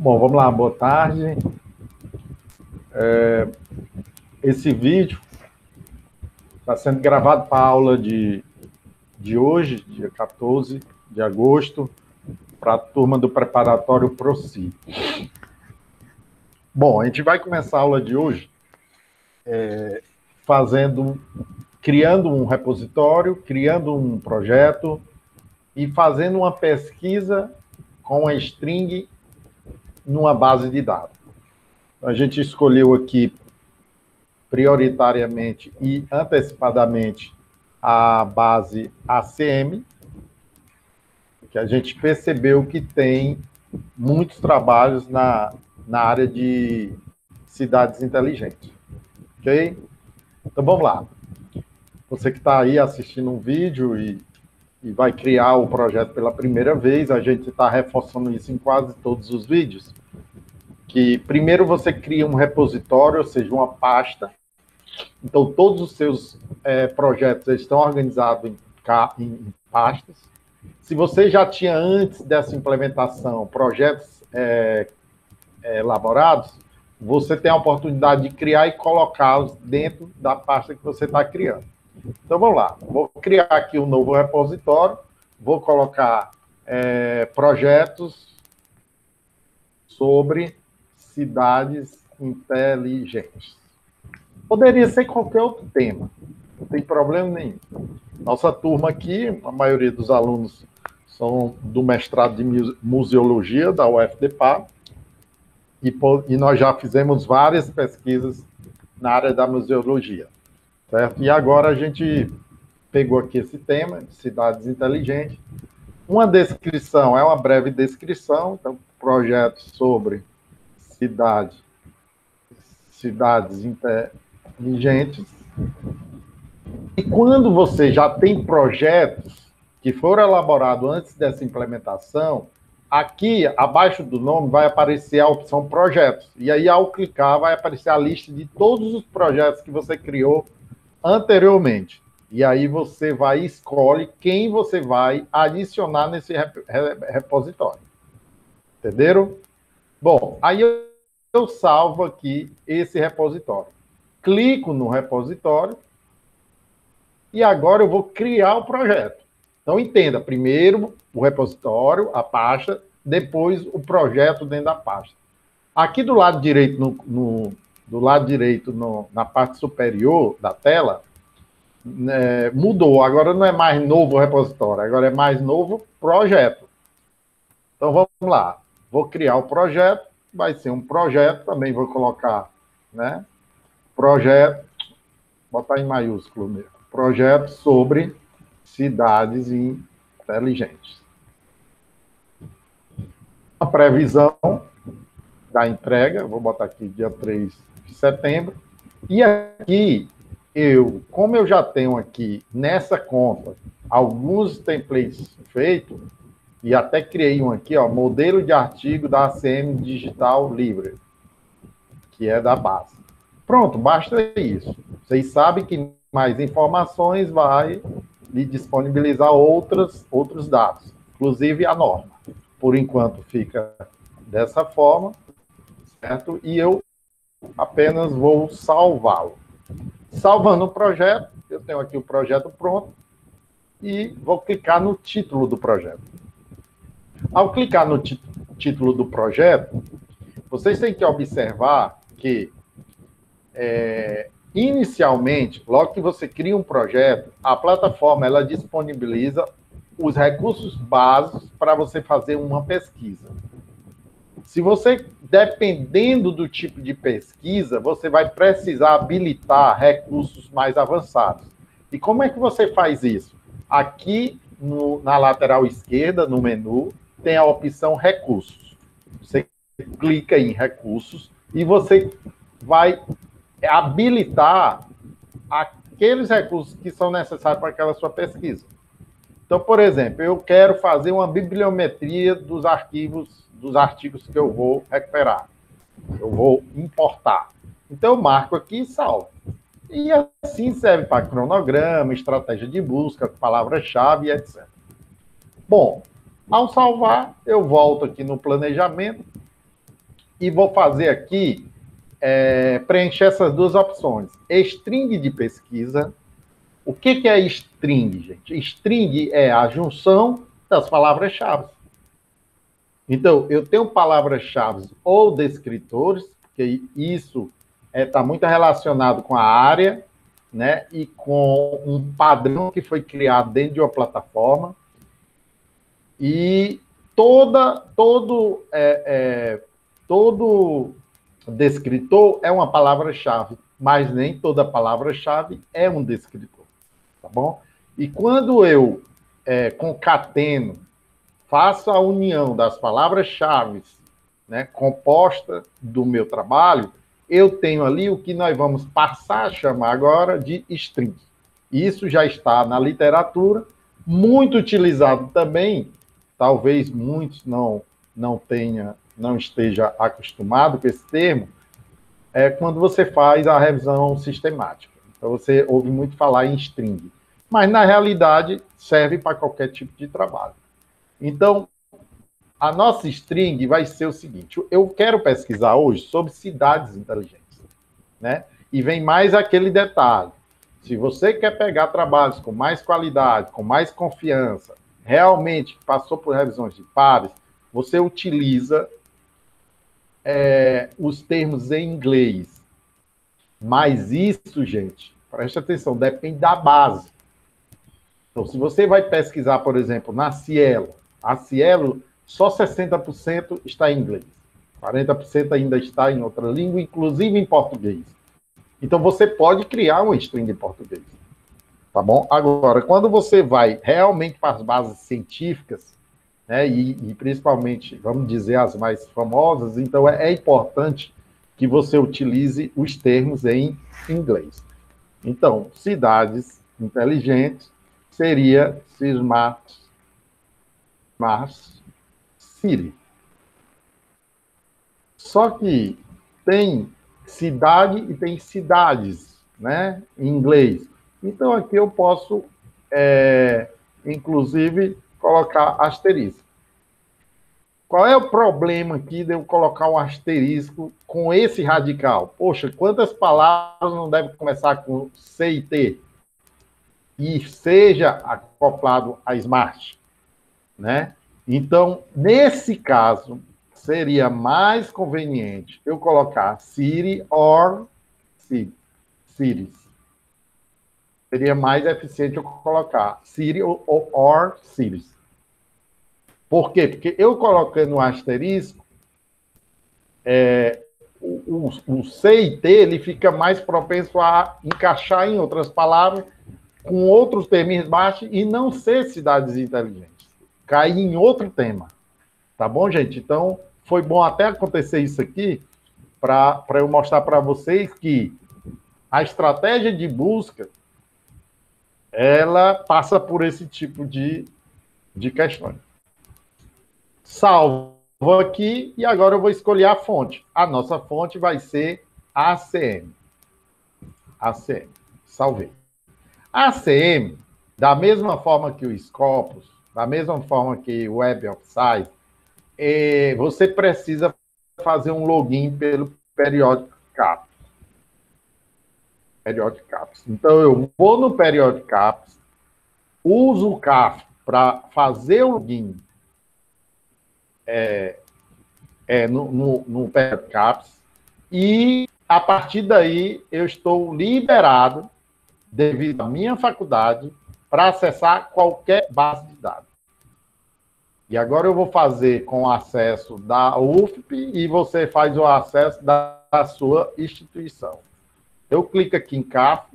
Bom, vamos lá, boa tarde. Esse vídeo está sendo gravado para a aula de hoje, dia 14 de agosto, para a turma do preparatório ProSci. Bom, a gente vai começar a aula de hoje criando um repositório, criando um projeto e fazendo uma pesquisa com a string numa base de dados. A gente escolheu aqui prioritariamente e antecipadamente a base ACM, que a gente percebeu que tem muitos trabalhos na área de cidades inteligentes. Ok? Então, vamos lá. Você que está aí assistindo um vídeo e vai criar o projeto pela primeira vez, a gente está reforçando isso em quase todos os vídeos, que primeiro você cria um repositório, ou seja, uma pasta. Então, todos os seus projetos estão organizados em pastas. Se você já tinha, antes dessa implementação, projetos elaborados, você tem a oportunidade de criar e colocá-los dentro da pasta que você está criando. Então, vamos lá. Vou criar aqui um novo repositório, vou colocar projetos sobre cidades inteligentes. Poderia ser qualquer outro tema, não tem problema nenhum. Nossa turma aqui, a maioria dos alunos são do mestrado de museologia da UFDPA, e nós já fizemos várias pesquisas na área da museologia, certo? E agora a gente pegou aqui esse tema, de cidades inteligentes. Uma descrição, é uma breve descrição, então, projeto sobre cidades inteligentes. E quando você já tem projetos que foram elaborados antes dessa implementação, aqui, abaixo do nome, vai aparecer a opção projetos. E aí, ao clicar, vai aparecer a lista de todos os projetos que você criou anteriormente. E aí você vai e escolhe quem você vai adicionar nesse repositório. Entenderam? Bom, aí eu salvo aqui esse repositório. Clico no repositório e agora eu vou criar o projeto. Então, entenda, primeiro o repositório, a pasta, depois o projeto dentro da pasta. Aqui do lado direito, na parte superior da tela, mudou. Agora não é mais novo repositório, agora é mais novo projeto. Então, vamos lá. Vou criar o projeto, vai ser um projeto, também vou colocar, né? Projeto, botar em maiúsculo mesmo. Projeto sobre cidades inteligentes. A previsão da entrega, vou botar aqui dia 3 de setembro. E aqui, como eu já tenho aqui nessa conta alguns templates feitos, e até criei um aqui, ó, modelo de artigo da ACM Digital Library, que é da base. Pronto, basta isso. Vocês sabem que mais informações vai lhe disponibilizar outros dados, inclusive a norma. Por enquanto fica dessa forma, certo? E eu apenas vou salvá-lo. Salvando o projeto, eu tenho aqui o projeto pronto, e vou clicar no título do projeto. Ao clicar no título do projeto, vocês têm que observar que, inicialmente, logo que você cria um projeto, a plataforma ela disponibiliza os recursos básicos para você fazer uma pesquisa. Se você, dependendo do tipo de pesquisa, você vai precisar habilitar recursos mais avançados. E como é que você faz isso? Aqui, na lateral esquerda, no menu, tem a opção Recursos. Você clica em Recursos e você vai habilitar aqueles recursos que são necessários para aquela sua pesquisa. Então, por exemplo, eu quero fazer uma bibliometria dos artigos que eu vou recuperar. Eu vou importar. Então, eu marco aqui e salvo. E assim serve para cronograma, estratégia de busca, palavra-chave, etc. Bom, ao salvar, eu volto aqui no planejamento e vou fazer aqui, preencher essas duas opções. String de pesquisa. O que é string, gente? String é a junção das palavras-chave. Então, eu tenho palavras-chave ou descritores, porque isso está muito relacionado com a área, né, e com um padrão que foi criado dentro de uma plataforma. E todo descritor é uma palavra-chave, mas nem toda palavra-chave é um descritor, tá bom? E quando eu concateno, faço a união das palavras-chave, né, composta do meu trabalho, eu tenho ali o que nós vamos passar a chamar agora de string. Isso já está na literatura, muito utilizado também, talvez muitos não esteja acostumado com esse termo, quando você faz a revisão sistemática. Então, você ouve muito falar em string. Mas, na realidade, serve para qualquer tipo de trabalho. Então, a nossa string vai ser o seguinte: eu quero pesquisar hoje sobre cidades inteligentes, né? E vem mais aquele detalhe. Se você quer pegar trabalhos com mais qualidade, com mais confiança, realmente passou por revisões de pares, você utiliza os termos em inglês. Mas isso, gente, preste atenção, depende da base. Então, se você vai pesquisar, por exemplo, na Cielo, a Cielo, só 60% está em inglês. 40% ainda está em outra língua, inclusive em português. Então, você pode criar uma string em português. Tá bom? Agora, quando você vai realmente para as bases científicas, né, e principalmente, vamos dizer, as mais famosas, então é importante que você utilize os termos em inglês. Então, cidades inteligentes seria Smart City. Só que tem cidade e tem cidades, né, em inglês. Então, aqui eu posso, inclusive, colocar asterisco. Qual é o problema aqui de eu colocar um asterisco com esse radical? Poxa, quantas palavras não devem começar com C e T? E seja acoplado a smart, né? Então, nesse caso, seria mais conveniente eu colocar city or cities. Seria mais eficiente eu colocar city or cities. Por quê? Porque eu colocando um asterisco, o C e T ele fica mais propenso a encaixar em outras palavras, com outros termos baixos, e não ser cidades inteligentes. Cair em outro tema. Tá bom, gente? Então, foi bom até acontecer isso aqui, para eu mostrar para vocês que a estratégia de busca, ela passa por esse tipo de questões. Salvo aqui, e agora eu vou escolher a fonte. A nossa fonte vai ser ACM. ACM. Salvei. ACM, da mesma forma que o Scopus, da mesma forma que o Web of Science, você precisa fazer um login pelo Periodic Caps. Periodic Caps. Então, eu vou no Periodic Caps, uso o CAF para fazer o login no Periodic Caps, e, a partir daí, eu estou liberado, devido à minha faculdade, para acessar qualquer base de dados. E agora eu vou fazer com acesso da UFP e você faz o acesso da sua instituição. Eu clico aqui em CAF.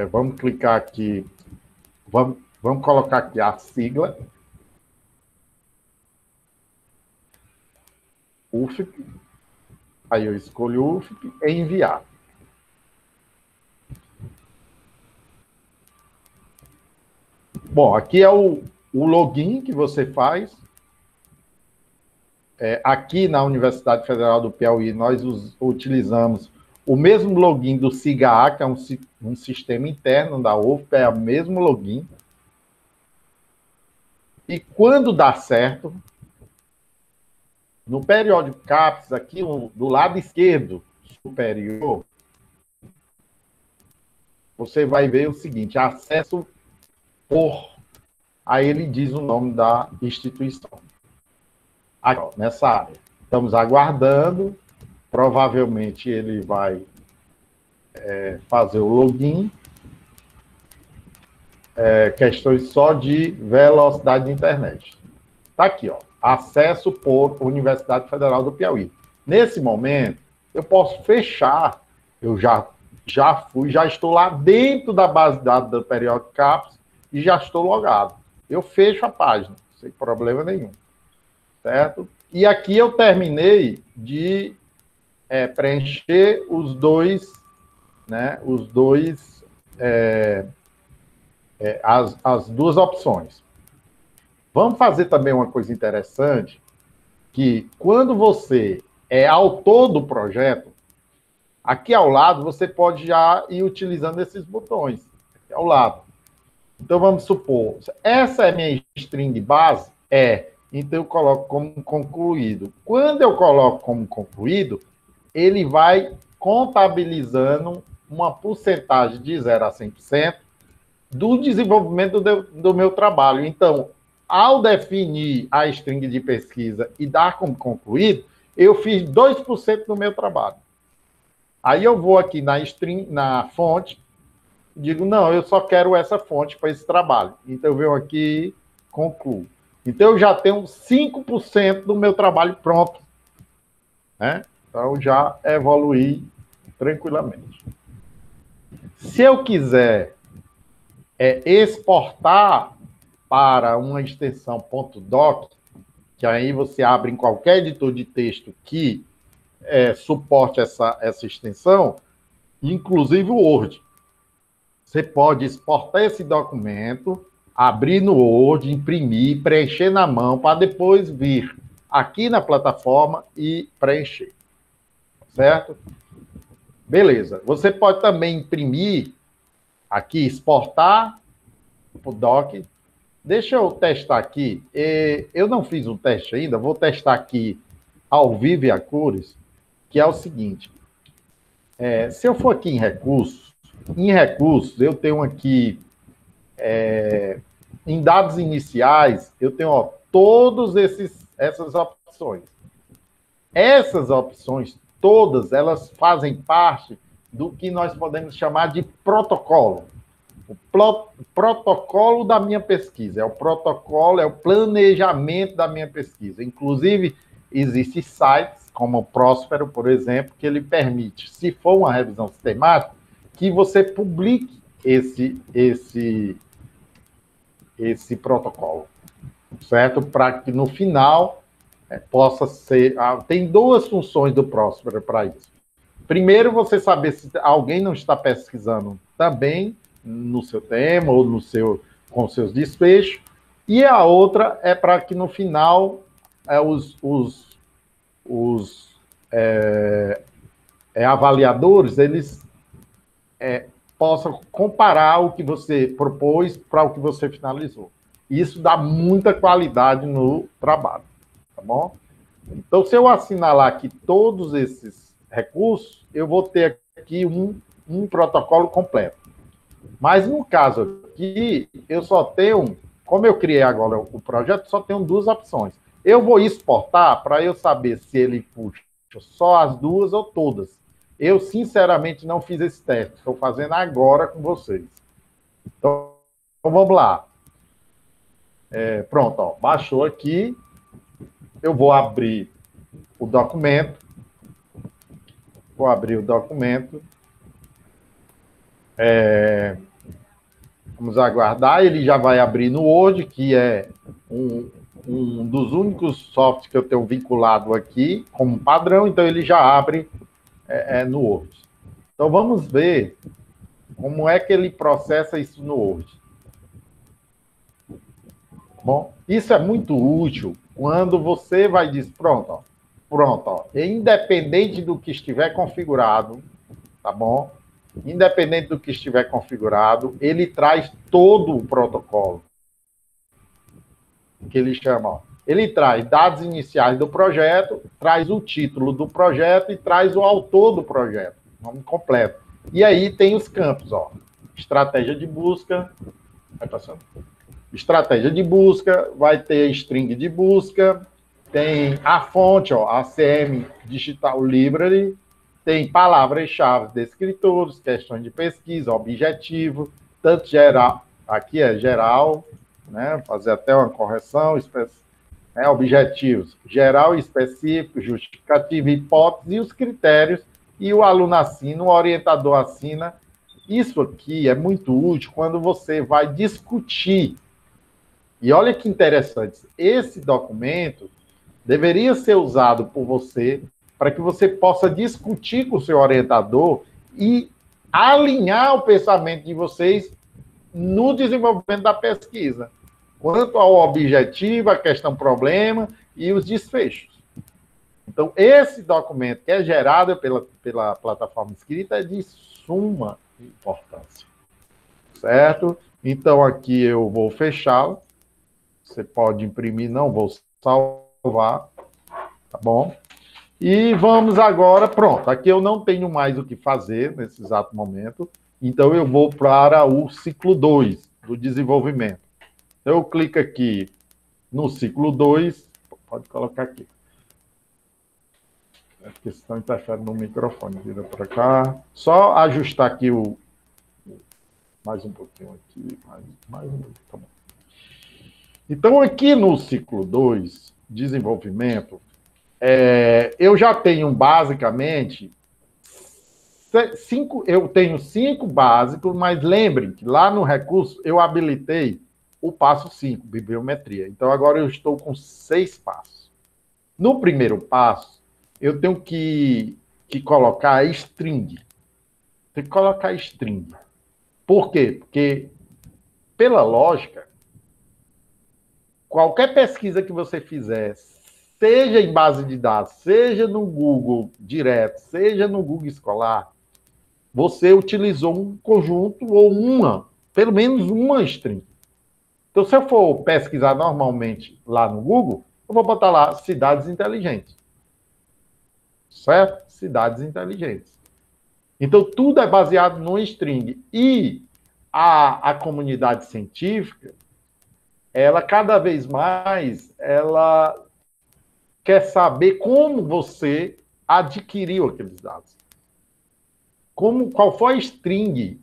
Vamos clicar aqui. Vamos colocar aqui a sigla. UFP. Aí eu escolho UFP e enviar. Bom, aqui é o login que você faz. Aqui na Universidade Federal do Piauí, nós utilizamos o mesmo login do SIGA, que é um sistema interno da UFP, é o mesmo login. E quando dá certo, no periódico CAPES, aqui do lado esquerdo superior, você vai ver o seguinte, acesso por... Aí ele diz o nome da instituição. Aqui, ó, nessa área. Estamos aguardando. Provavelmente ele vai fazer o login. Questões só de velocidade de internet. Está aqui, ó. Acesso por Universidade Federal do Piauí. Nesse momento, eu posso fechar. Eu já estou lá dentro da base de dados do periódico CAPES e já estou logado. Eu fecho a página, sem problema nenhum. Certo? E aqui eu terminei de preencher os dois, né? As duas opções. Vamos fazer também uma coisa interessante, que quando você é autor do projeto, aqui ao lado você pode já ir utilizando esses botões, aqui ao lado. Então vamos supor, essa é minha string base? Então eu coloco como concluído. Quando eu coloco como concluído, ele vai contabilizando uma porcentagem de 0 a 100% do desenvolvimento do meu trabalho. Então, ao definir a string de pesquisa e dar como concluído, eu fiz 2% do meu trabalho. Aí eu vou aqui na fonte, digo, não, eu só quero essa fonte para esse trabalho. Então eu venho aqui, concluo. Então eu já tenho 5% do meu trabalho pronto. Né? Então já evoluí tranquilamente. Se eu quiser exportar para uma extensão .doc, que aí você abre em qualquer editor de texto que suporte essa extensão, inclusive o Word. Você pode exportar esse documento, abrir no Word, imprimir, preencher na mão, para depois vir aqui na plataforma e preencher. Certo? Beleza. Você pode também imprimir aqui, exportar o doc. Deixa eu testar aqui. Eu não fiz um teste ainda, vou testar aqui ao vivo e a cores, que é o seguinte. Se eu for aqui em recursos eu tenho aqui em dados iniciais, eu tenho todas essas opções. Essas opções todas, elas fazem parte do que nós podemos chamar de protocolo. O protocolo da minha pesquisa, é o protocolo, é o planejamento da minha pesquisa. Inclusive, existem sites, como o Próspero, por exemplo, que ele permite, se for uma revisão sistemática, que você publique esse protocolo, certo? Para que no final possa ser... Tem duas funções do Próspero para isso. Primeiro, você saber se alguém não está pesquisando também no seu tema ou com seus desfechos, e a outra é para que no final os avaliadores eles possam comparar o que você propôs para o que você finalizou. Isso dá muita qualidade no trabalho, tá bom? Então, se eu assinalar aqui todos esses recursos, eu vou ter aqui um protocolo completo. Mas no caso aqui, eu só tenho, como eu criei agora o projeto, só tenho duas opções. Eu vou exportar para eu saber se ele puxa só as duas ou todas. Eu, sinceramente, não fiz esse teste. Estou fazendo agora com vocês. Então vamos lá. Pronto, ó, baixou aqui. Eu vou abrir o documento. Vou abrir o documento. Vamos aguardar. Ele já vai abrir no Word, que é um dos únicos softwares que eu tenho vinculado aqui como padrão. Então, ele já abre no Word. Então, vamos ver como é que ele processa isso no Word. Bom, isso é muito útil quando você vai dizer, pronto, ó, independente do que estiver configurado, tá bom? Independente do que estiver configurado, ele traz todo o protocolo. que ele chama, ó, ele traz dados iniciais do projeto, traz o título do projeto e traz o autor do projeto, nome completo. E aí tem os campos, ó, estratégia de busca, vai passando. Estratégia de busca, vai ter string de busca, tem a fonte, ó, ACM Digital Library, tem palavras-chave, descritores, questões de pesquisa, objetivo, tanto geral, aqui é geral, né, fazer até uma correção, objetivos, geral e específico, justificativo, hipótese e os critérios, e o aluno assina, o orientador assina. Isso aqui é muito útil quando você vai discutir. E olha que interessante, esse documento deveria ser usado por você para que você possa discutir com o seu orientador e alinhar o pensamento de vocês no desenvolvimento da pesquisa, quanto ao objetivo, a questão problema e os desfechos. Então, esse documento que é gerado pela plataforma escrita é de suma importância, certo? Então, aqui eu vou fechá-lo. Você pode imprimir, não vou salvar, tá bom? E vamos agora, pronto, aqui eu não tenho mais o que fazer nesse exato momento, então eu vou para o ciclo 2 do desenvolvimento. Eu clico aqui no ciclo 2, pode colocar aqui. A questão interfere no microfone, vira para cá. Só ajustar aqui mais um pouquinho aqui, mais um pouquinho, tá bom. Então, aqui no ciclo 2, desenvolvimento, eu já tenho basicamente eu tenho 5 básicos, mas lembrem que lá no recurso eu habilitei o passo 5, bibliometria. Então, agora eu estou com 6 passos. No primeiro passo, eu tenho que colocar string. Tem que colocar string. Por quê? Porque, pela lógica, qualquer pesquisa que você fizer, seja em base de dados, seja no Google direto, seja no Google escolar, você utilizou um conjunto ou pelo menos uma string. Então, se eu for pesquisar normalmente lá no Google, eu vou botar lá cidades inteligentes. Certo? Cidades inteligentes. Então, tudo é baseado no string. E a comunidade científica, ela cada vez mais, ela quer saber como você adquiriu aqueles dados. Qual foi a string,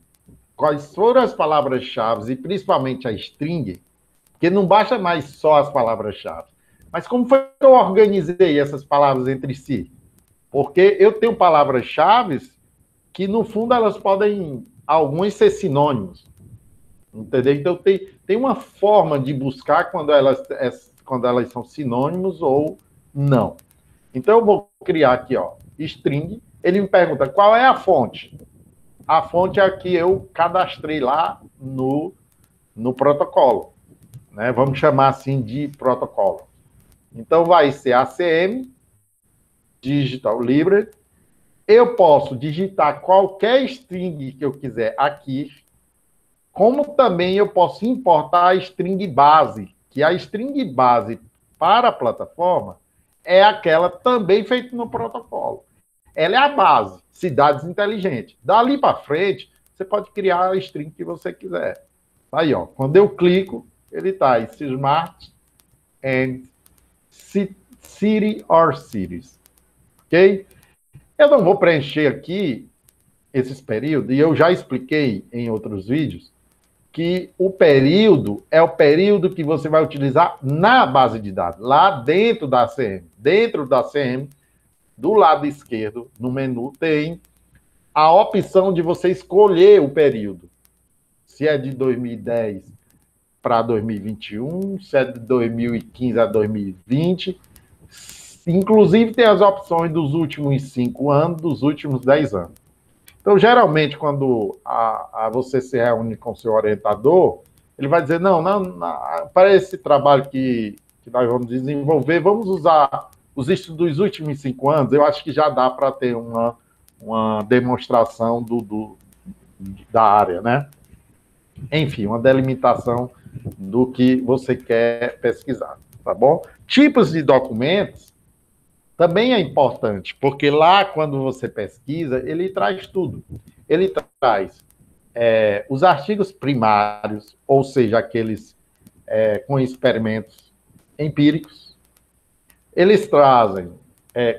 quais foram as palavras-chave, e principalmente a string, porque não basta mais só as palavras-chave. Mas como foi que eu organizei essas palavras entre si? Porque eu tenho palavras-chave que, no fundo, elas podem, algumas, ser sinônimos. Entendeu? Então, tem uma forma de buscar quando elas são sinônimos ou não. Então, eu vou criar aqui, ó, string. Ele me pergunta qual é a fonte. A fonte é a que eu cadastrei lá no protocolo. Né? Vamos chamar assim de protocolo. Então, vai ser ACM, Digital Library. Eu posso digitar qualquer string que eu quiser aqui, como também eu posso importar a string base, que a string base para a plataforma é aquela também feita no protocolo. Ela é a base, cidades inteligentes. Dali para frente, você pode criar a string que você quiser. Aí, ó, quando eu clico, ele está aí, Smart and City or Cities. Ok? Eu não vou preencher aqui esses períodos, e eu já expliquei em outros vídeos, que o período é o período que você vai utilizar na base de dados, lá dentro da ACM. Dentro da ACM, do lado esquerdo, no menu, tem a opção de você escolher o período. Se é de 2010 para 2021, se é de 2015 a 2020. Inclusive, tem as opções dos últimos 5 anos, dos últimos 10 anos. Então, geralmente, quando você se reúne com o seu orientador, ele vai dizer, não, para esse trabalho que nós vamos desenvolver, vamos usar os estudos dos últimos 5 anos. Eu acho que já dá para ter uma demonstração da área, né? Enfim, uma delimitação do que você quer pesquisar, tá bom? Tipos de documentos também é importante, porque lá, quando você pesquisa, ele traz tudo. Ele traz os artigos primários, ou seja, aqueles com experimentos empíricos. Eles trazem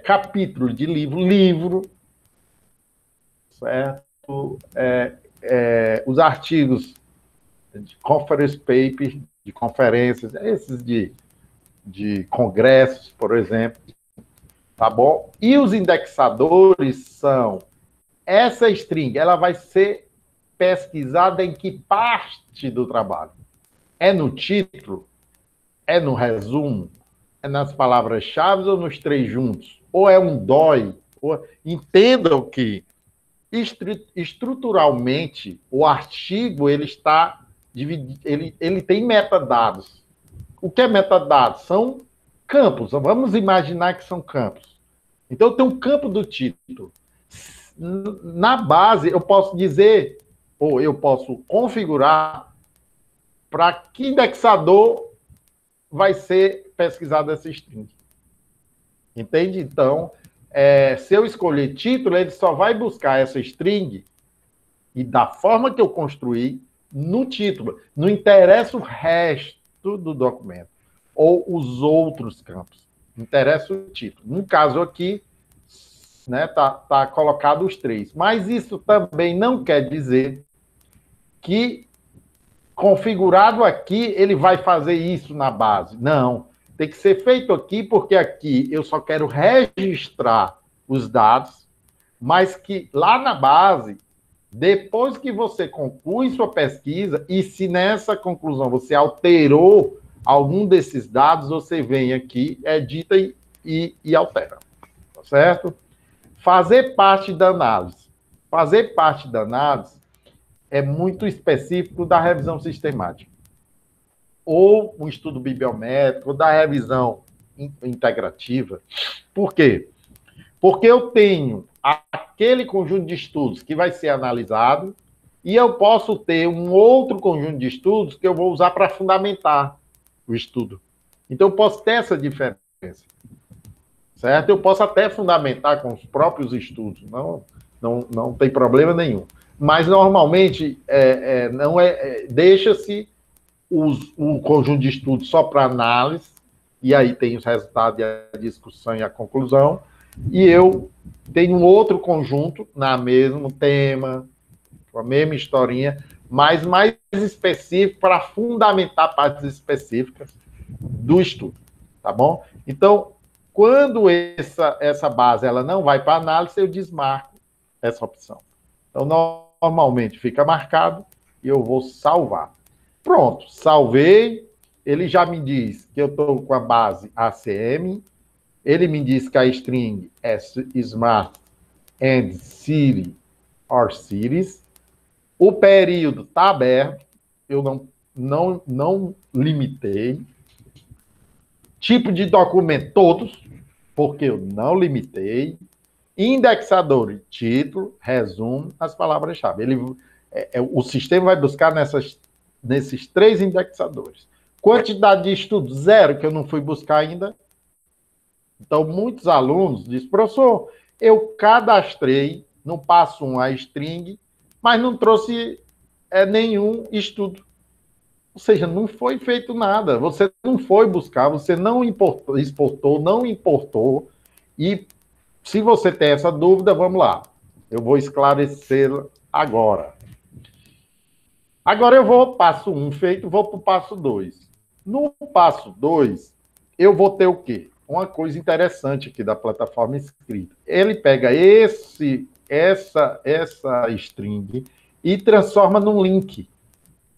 capítulo de livro, certo? Os artigos de conference paper, de conferências, esses de congressos, por exemplo, tá bom? E os indexadores são essa string, ela vai ser pesquisada em que parte do trabalho? É no título? É no resumo? É nas palavras-chave ou nos três juntos? Ou é um DOI? Entendam que estruturalmente o artigo ele está dividido, ele tem metadados. O que é metadados? São campos. Vamos imaginar que são campos. Então tem um campo do título. Na base eu posso dizer, ou eu posso configurar para que indexador vai ser pesquisado essa string. Entende? Então, se eu escolher título, ele só vai buscar essa string e da forma que eu construí no título. Não interessa o resto do documento ou os outros campos. Interessa o título. No caso aqui, né, tá colocado os três. Mas isso também não quer dizer que configurado aqui, ele vai fazer isso na base. Não. Tem que ser feito aqui, porque aqui eu só quero registrar os dados, mas que lá na base, depois que você conclui sua pesquisa, e se nessa conclusão você alterou algum desses dados, você vem aqui, edita e altera. Tá certo? Fazer parte da análise. Fazer parte da análise é muito específico da revisão sistemática. Ou um estudo bibliométrico, ou da revisão integrativa. Por quê? Porque eu tenho aquele conjunto de estudos que vai ser analisado e eu posso ter um outro conjunto de estudos que eu vou usar para fundamentar o estudo. Então, eu posso ter essa diferença. Certo? Eu posso até fundamentar com os próprios estudos. Não tem problema nenhum. Mas, normalmente, deixa-se um conjunto de estudos só para análise, e aí tem os resultados, a discussão e a conclusão, e eu tenho um outro conjunto na mesmo tema, com a mesma historinha, mas mais específico para fundamentar partes específicas do estudo, tá bom? Então, quando essa base ela não vai para análise, eu desmarco essa opção. Então, normalmente fica marcado e eu vou salvar. Pronto, salvei. Ele já me diz que eu estou com a base ACM. Ele me diz que a string é Smart and City or Cities. O período está aberto. Eu não limitei. Tipo de documento, todos, porque eu não limitei. Indexador, título, resumo, as palavras-chave. O sistema vai buscar nesses três indexadores. Quantidade de estudo, 0, que eu não fui buscar ainda. Então, muitos alunos dizem, professor, eu cadastrei no passo 1 a string, mas não trouxe nenhum estudo. Ou seja, não foi feito nada. Você não foi buscar, você não exportou, não importou. E se você tem essa dúvida, vamos lá. Eu vou esclarecer agora. Agora eu vou, passo 1 feito, vou para o passo 2. No passo 2, eu vou ter o quê? Uma coisa interessante aqui da plataforma escrita. Ele pega essa string e transforma num link.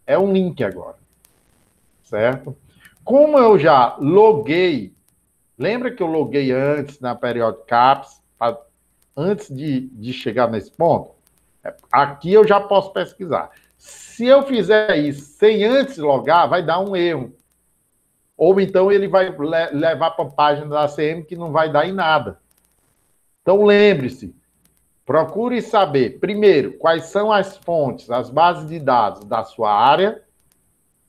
É um link agora. Certo? Como eu já loguei, lembra que eu loguei antes na Periodic Caps, antes de chegar nesse ponto? Aqui eu já posso pesquisar. Se eu fizer isso sem antes logar, vai dar um erro. Ou então ele vai levar para a página da ACM que não vai dar em nada. Então lembre-se, procure saber, primeiro, quais são as fontes, as bases de dados da sua área,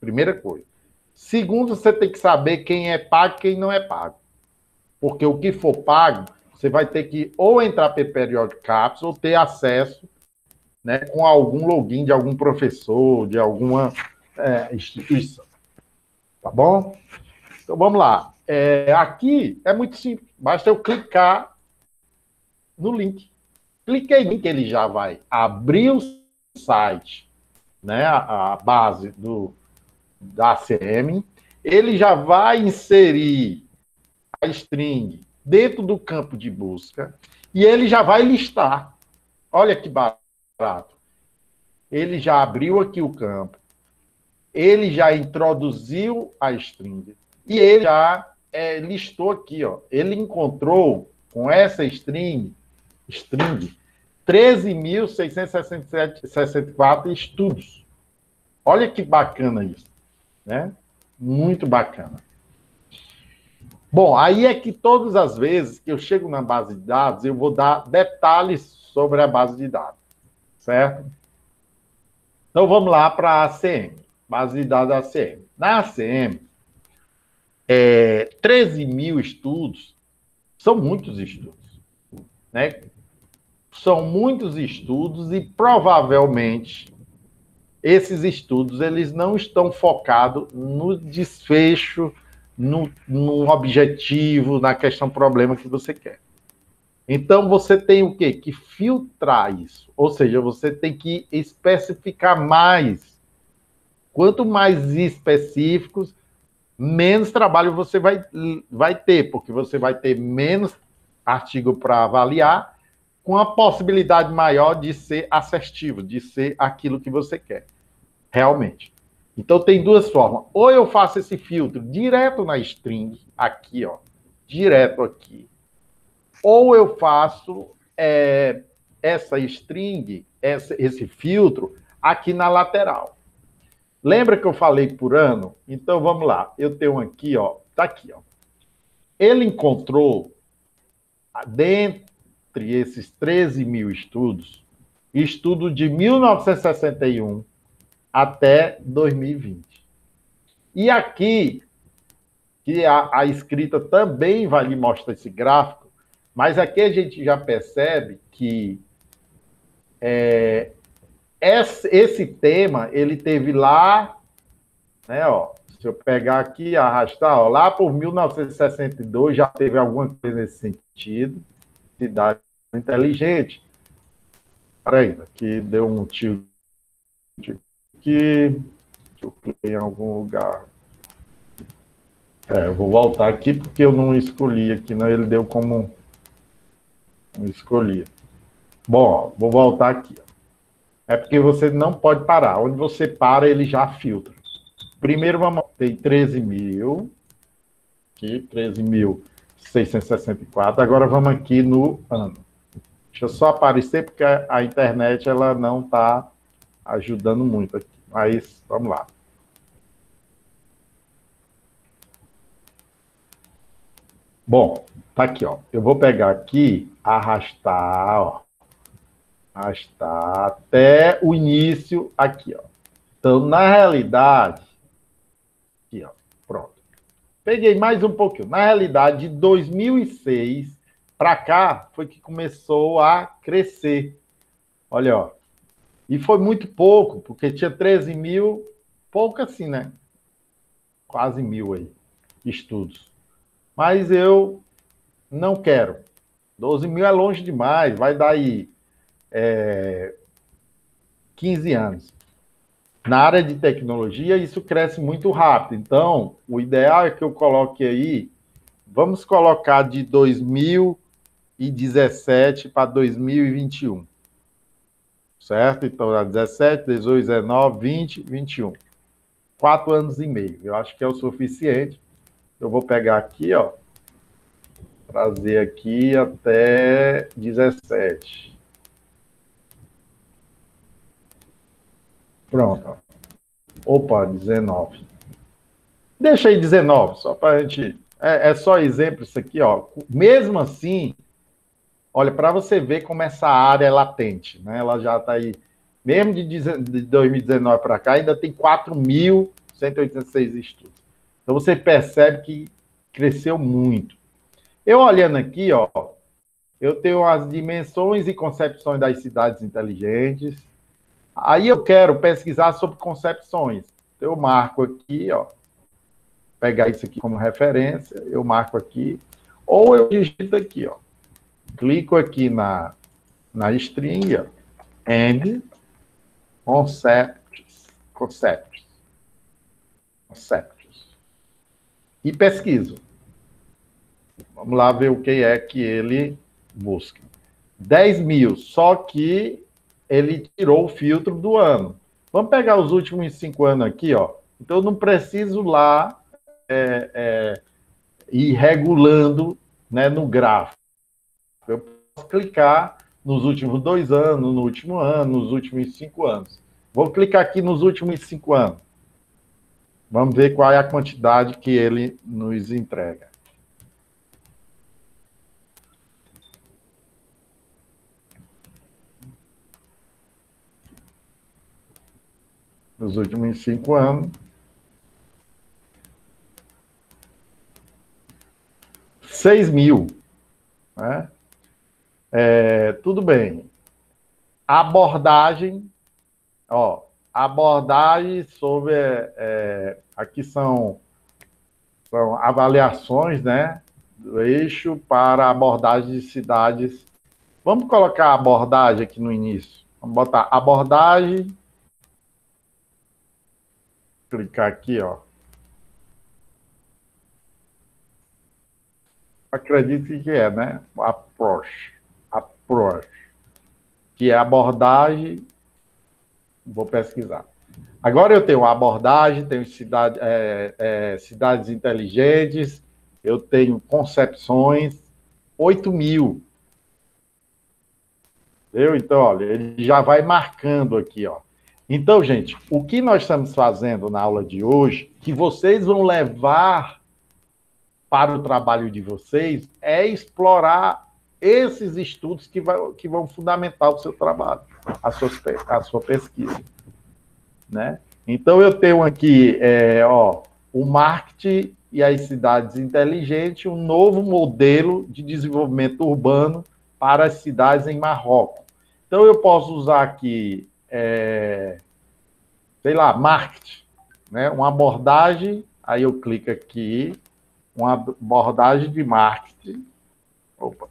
Primeira coisa. Segundo, você tem que saber quem é pago e quem não é pago. Porque o que for pago, você vai ter que ou entrar para Periodic Caps ou ter acesso, né, com algum login de algum professor, de alguma instituição. Tá bom? Então, vamos lá. Aqui é muito simples. Basta eu clicar no link. Cliquei em link, ele já vai abrir o site, né, a base da ACM. Ele já vai inserir a string dentro do campo de busca e ele já vai listar. Olha que barato. Ele já abriu aqui o campo, ele já introduziu a string e ele já listou aqui, ó. Ele encontrou com essa string 13.664 estudos. Olha que bacana isso, né? Muito bacana. Bom, aí é que todas as vezes que eu chego na base de dados, eu vou dar detalhes sobre a base de dados, certo? Então, vamos lá para a ACM, base de dados da ACM. Na ACM, 13 mil estudos, são muitos estudos, né? São muitos estudos e, provavelmente, esses estudos eles não estão focados no desfecho, no objetivo, na questão problema que você quer. Então, você tem o quê? Que filtrar isso. Ou seja, você tem que especificar mais. Quanto mais específicos, menos trabalho você vai ter, porque você vai ter menos artigo para avaliar, com a possibilidade maior de ser assertivo, de ser aquilo que você quer, realmente. Então, tem duas formas. Ou eu faço esse filtro direto na string, aqui, ó, direto aqui. Ou eu faço essa string, esse filtro, aqui na lateral. Lembra que eu falei por ano? Então, vamos lá. Eu tenho aqui, ó, tá aqui, ó. Ele encontrou, dentre esses 13 mil estudos, estudo de 1961 até 2020. E aqui, que a escrita também vai lhe mostrar esse gráfico, mas aqui a gente já percebe que esse tema, ele teve lá, né, ó, se eu pegar aqui e arrastar, ó, lá por 1962 já teve alguma coisa nesse sentido, cidade inteligente. Peraí, aqui deu um tilt aqui, eu cliquei em algum lugar. Eu vou voltar aqui porque eu não escolhi aqui, não, ele deu como não escolhi. Bom, ó, vou voltar aqui. Ó. É porque você não pode parar. Onde você para, ele já filtra. Primeiro, vamos ter 13 mil. Aqui, 13.664. Agora, vamos aqui no ano. Deixa eu só aparecer, porque a internet ela não está ajudando muito aqui. Mas, vamos lá. Bom, tá aqui, ó. Eu vou pegar aqui, arrastar, ó. Arrastar até o início aqui, ó. Então, na realidade, aqui, ó. Pronto. Peguei mais um pouquinho. Na realidade, de 2006 para cá, foi que começou a crescer. Olha, ó. E foi muito pouco, porque tinha 13 mil, pouco assim, né? Quase 1.000 aí, estudos. Mas eu não quero. 12 mil é longe demais, vai dar aí 15 anos. Na área de tecnologia, isso cresce muito rápido. Então, o ideal é que eu coloque aí, vamos colocar de 2017 para 2021. Certo? Então, 17, 18, 19, 20, 21. 4 anos e meio. Eu acho que é o suficiente. Eu vou pegar aqui, ó. Trazer aqui até 17. Pronto. Opa, 19. Deixa aí 19, só para a gente... É só exemplo isso aqui, ó. Mesmo assim, olha, para você ver como essa área é latente, né? Ela já está aí... Mesmo de 2019 para cá, ainda tem 4 mil 186 estudos. Então, você percebe que cresceu muito. Eu olhando aqui, ó, eu tenho as dimensões e concepções das cidades inteligentes. Aí eu quero pesquisar sobre concepções. Então, eu marco aqui, ó, pegar isso aqui como referência, eu marco aqui, ou eu digito aqui, ó, clico aqui na string, ó, and concepts, e pesquiso. Vamos lá ver o que é que ele busca. 10 mil, só que ele tirou o filtro do ano. Vamos pegar os últimos 5 anos aqui, ó. Então, eu não preciso lá ir regulando, né, no gráfico. Eu posso clicar nos últimos 2 anos, no último ano, nos últimos 5 anos. Vou clicar aqui nos últimos 5 anos. Vamos ver qual é a quantidade que ele nos entrega. Nos últimos 5 anos. 6 mil. Né? Tudo bem. Abordagem, ó, abordagem sobre... aqui são avaliações, né, do eixo para abordagem de cidades. Vamos colocar a abordagem aqui no início. Vamos botar abordagem. Clicar aqui, ó. Acredito que é, né? Approach, que é abordagem. Vou pesquisar. Agora eu tenho abordagem, tenho cidades inteligentes, eu tenho concepções, 8 mil. Entendeu? Então, olha, ele já vai marcando aqui, ó. Então, gente, o que nós estamos fazendo na aula de hoje, que vocês vão levar para o trabalho de vocês, é explorar esses estudos que vão fundamentar o seu trabalho, a sua pesquisa. Né? Então, eu tenho aqui o marketing e as cidades inteligentes, um novo modelo de desenvolvimento urbano para as cidades em Marrocos. Então, eu posso usar aqui, sei lá, marketing, né? Uma abordagem, aí eu clico aqui, uma abordagem de marketing. Opa.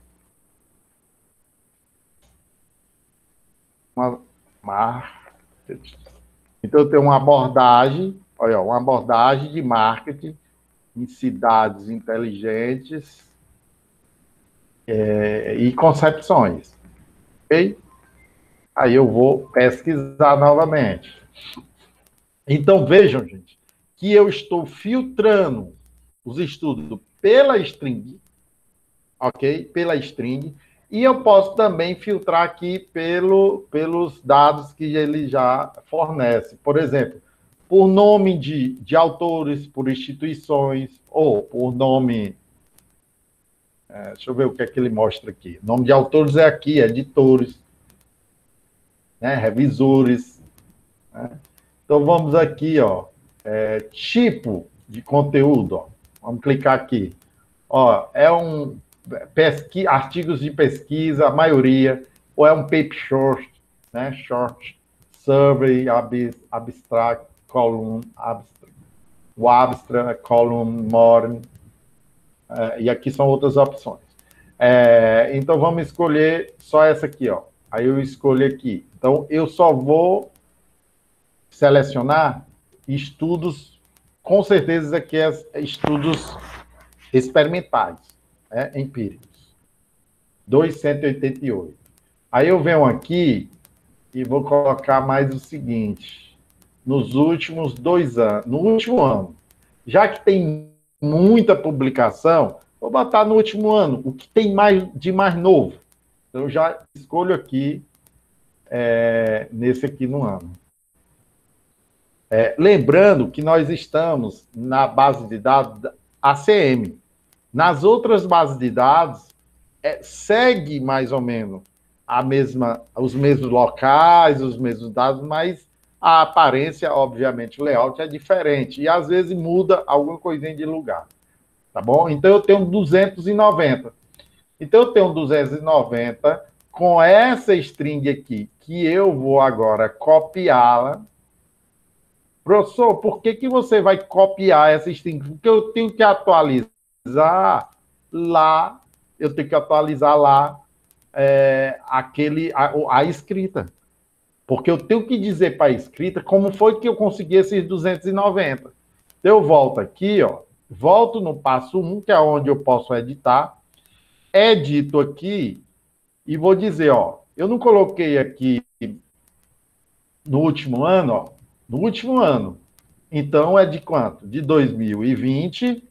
Marketing. Então, eu tenho uma abordagem, olha, uma abordagem de marketing em cidades inteligentes e concepções. Ok? Aí eu vou pesquisar novamente. Então, vejam, gente, que eu estou filtrando os estudos pela string, ok? Pela string, e eu posso também filtrar aqui pelos dados que ele já fornece. Por exemplo, por nome de autores, por instituições, ou por nome... deixa eu ver o que é que ele mostra aqui. O nome de autores é aqui, editores, né, revisores. Né? Então, vamos aqui, ó, tipo de conteúdo. Ó. Vamos clicar aqui. Ó, artigos de pesquisa, a maioria, ou é um paper short, né? Short, survey, abstract, column, abstract, column, modern, e aqui são outras opções. Então, vamos escolher só essa aqui, ó. Aí eu escolho aqui. Então, eu só vou selecionar estudos, com certeza aqui estudos experimentais, empíricos. 288. Aí eu venho aqui e vou colocar mais o seguinte, nos últimos 2 anos, no último ano. Já que tem muita publicação, vou botar no último ano, o que tem de mais novo. Então, eu já escolho aqui, nesse aqui no ano. Lembrando que nós estamos na base de dados ACM. Nas outras bases de dados, segue mais ou menos os mesmos locais, os mesmos dados, mas a aparência, obviamente, o layout é diferente. E às vezes muda alguma coisinha de lugar. Tá bom? Então eu tenho 290. Então eu tenho 290 com essa string aqui, que eu vou agora copiá-la. Professor, por que, que você vai copiar essa string? Porque eu tenho que atualizar lá, eu tenho que atualizar lá a escrita. Porque eu tenho que dizer para a escrita como foi que eu consegui esses 290. Então, eu volto aqui, ó, volto no passo 1, que é onde eu posso editar, edito aqui e vou dizer, ó, eu não coloquei aqui no último ano, ó, no último ano. Então, é de quanto? De 2020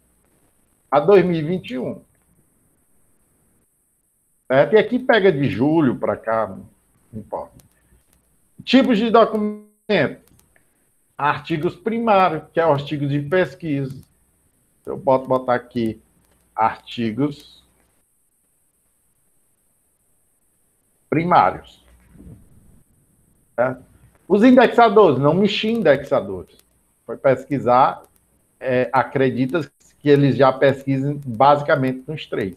a 2021. Certo? E aqui pega de julho para cá, não importa. Tipos de documento. Artigos primários, que é o artigo de pesquisa. Eu posso botar aqui artigos primários. Certo? Os indexadores, não mexi em indexadores. Foi pesquisar, acredita que eles já pesquisem basicamente nos 3.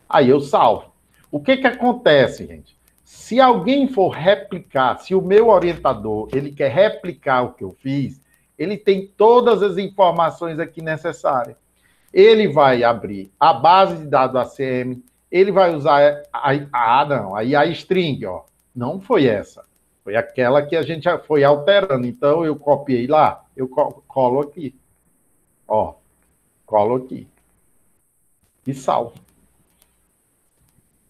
Aí eu salvo. O que que acontece, gente? Se alguém for replicar, se o meu orientador ele quer replicar o que eu fiz, ele tem todas as informações aqui necessárias. Ele vai abrir a base de dados ACM, ele vai usar a string, ó. Não foi essa. Foi aquela que a gente já foi alterando. Então, eu copiei lá, eu colo aqui. Ó, colo aqui. E salvo.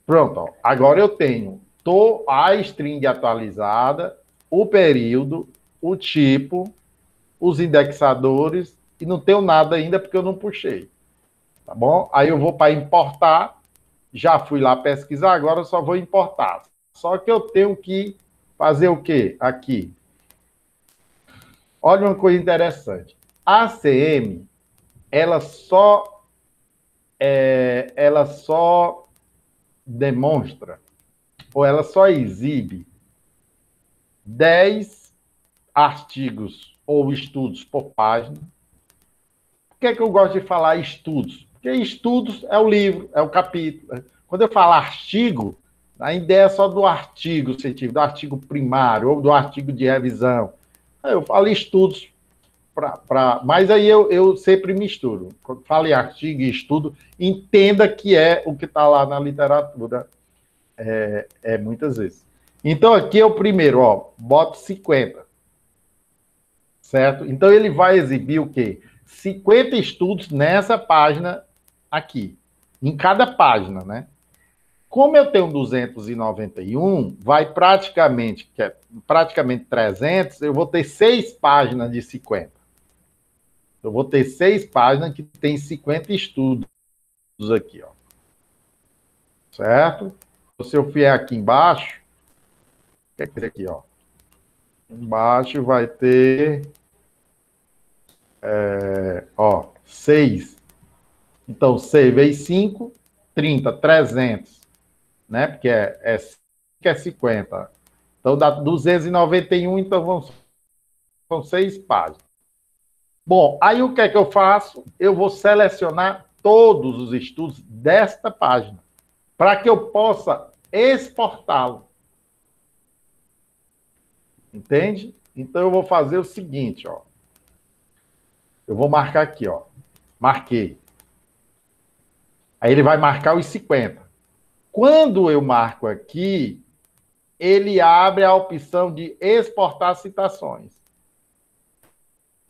Pronto, ó. Agora eu tenho a string atualizada, o período, o tipo, os indexadores, e não tenho nada ainda porque eu não puxei. Tá bom? Aí eu vou para importar, já fui lá pesquisar, agora eu só vou importar. Só que eu tenho que fazer o quê? Aqui. Olha uma coisa interessante. A ACM, ela só demonstra, ou ela só exibe 10 artigos ou estudos por página. Por que é que eu gosto de falar estudos? Porque estudos é o livro, é o capítulo. Quando eu falo artigo, a ideia é só do artigo científico, do artigo primário ou do artigo de revisão. Eu falo estudos, mas aí eu sempre misturo. Quando falo em artigo e estudo, entenda que é o que está lá na literatura, muitas vezes. Então, aqui é o primeiro, ó, boto 50. Certo? Então, ele vai exibir o quê? 50 estudos nessa página aqui. Em cada página, né? Como eu tenho 291, vai praticamente 300, eu vou ter 6 páginas de 50. Eu vou ter 6 páginas que tem 50 estudos aqui, ó. Certo? Se eu vier aqui embaixo, o que é que tem aqui, ó? Embaixo vai ter, 6. Então, 6 vezes 5, 30, 300. Né? Porque é 50. Então, dá 291, então são 6 páginas. Bom, aí o que é que eu faço? Eu vou selecionar todos os estudos desta página, para que eu possa exportá-lo. Entende? Então, eu vou fazer o seguinte, ó. Eu vou marcar aqui, ó. Marquei. Aí ele vai marcar os 50. Quando eu marco aqui, ele abre a opção de exportar citações.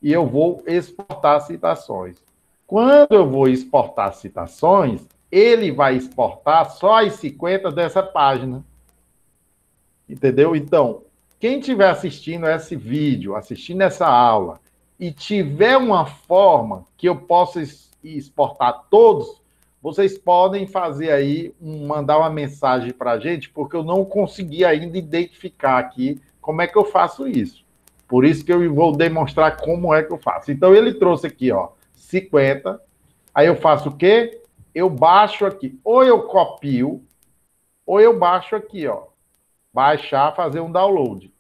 E eu vou exportar citações. Quando eu vou exportar citações, ele vai exportar só as 50 dessa página. Entendeu? Então, quem estiver assistindo esse vídeo, assistindo essa aula, e tiver uma forma que eu possa exportar todos, vocês podem fazer aí, mandar uma mensagem para a gente, porque eu não consegui ainda identificar aqui como é que eu faço isso. Por isso que eu vou demonstrar como é que eu faço. Então, ele trouxe aqui, ó, 50. Aí eu faço o quê? Eu baixo aqui. Ou eu copio, ou eu baixo aqui, ó. Baixar, fazer um download.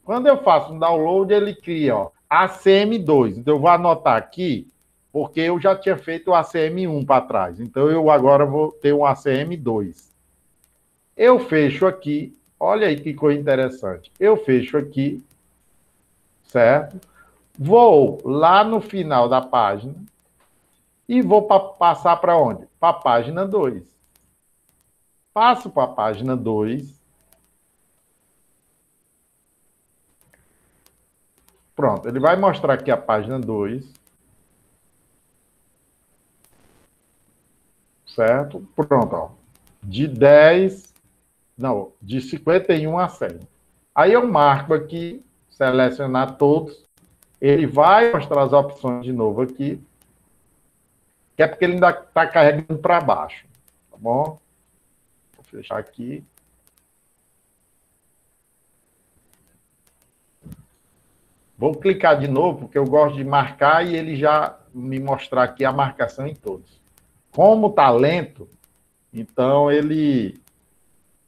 Quando eu faço um download, ele cria, ó, ACM2. Então, eu vou anotar aqui, porque eu já tinha feito o ACM1 para trás. Então, eu agora vou ter um ACM2. Eu fecho aqui. Olha aí que coisa interessante. Eu fecho aqui, certo? Vou lá no final da página e vou passar para onde? Para a página 2. Passo para a página 2. Pronto, ele vai mostrar aqui a página 2. Certo? Pronto, ó. De 10, não, de 51 a 100. Aí eu marco aqui, selecionar todos. Ele vai mostrar as opções de novo aqui, que é porque ele ainda está carregando para baixo. Tá bom? Vou fechar aqui. Vou clicar de novo, porque eu gosto de marcar e ele já me mostrar aqui a marcação em todos. Como está lento, então ele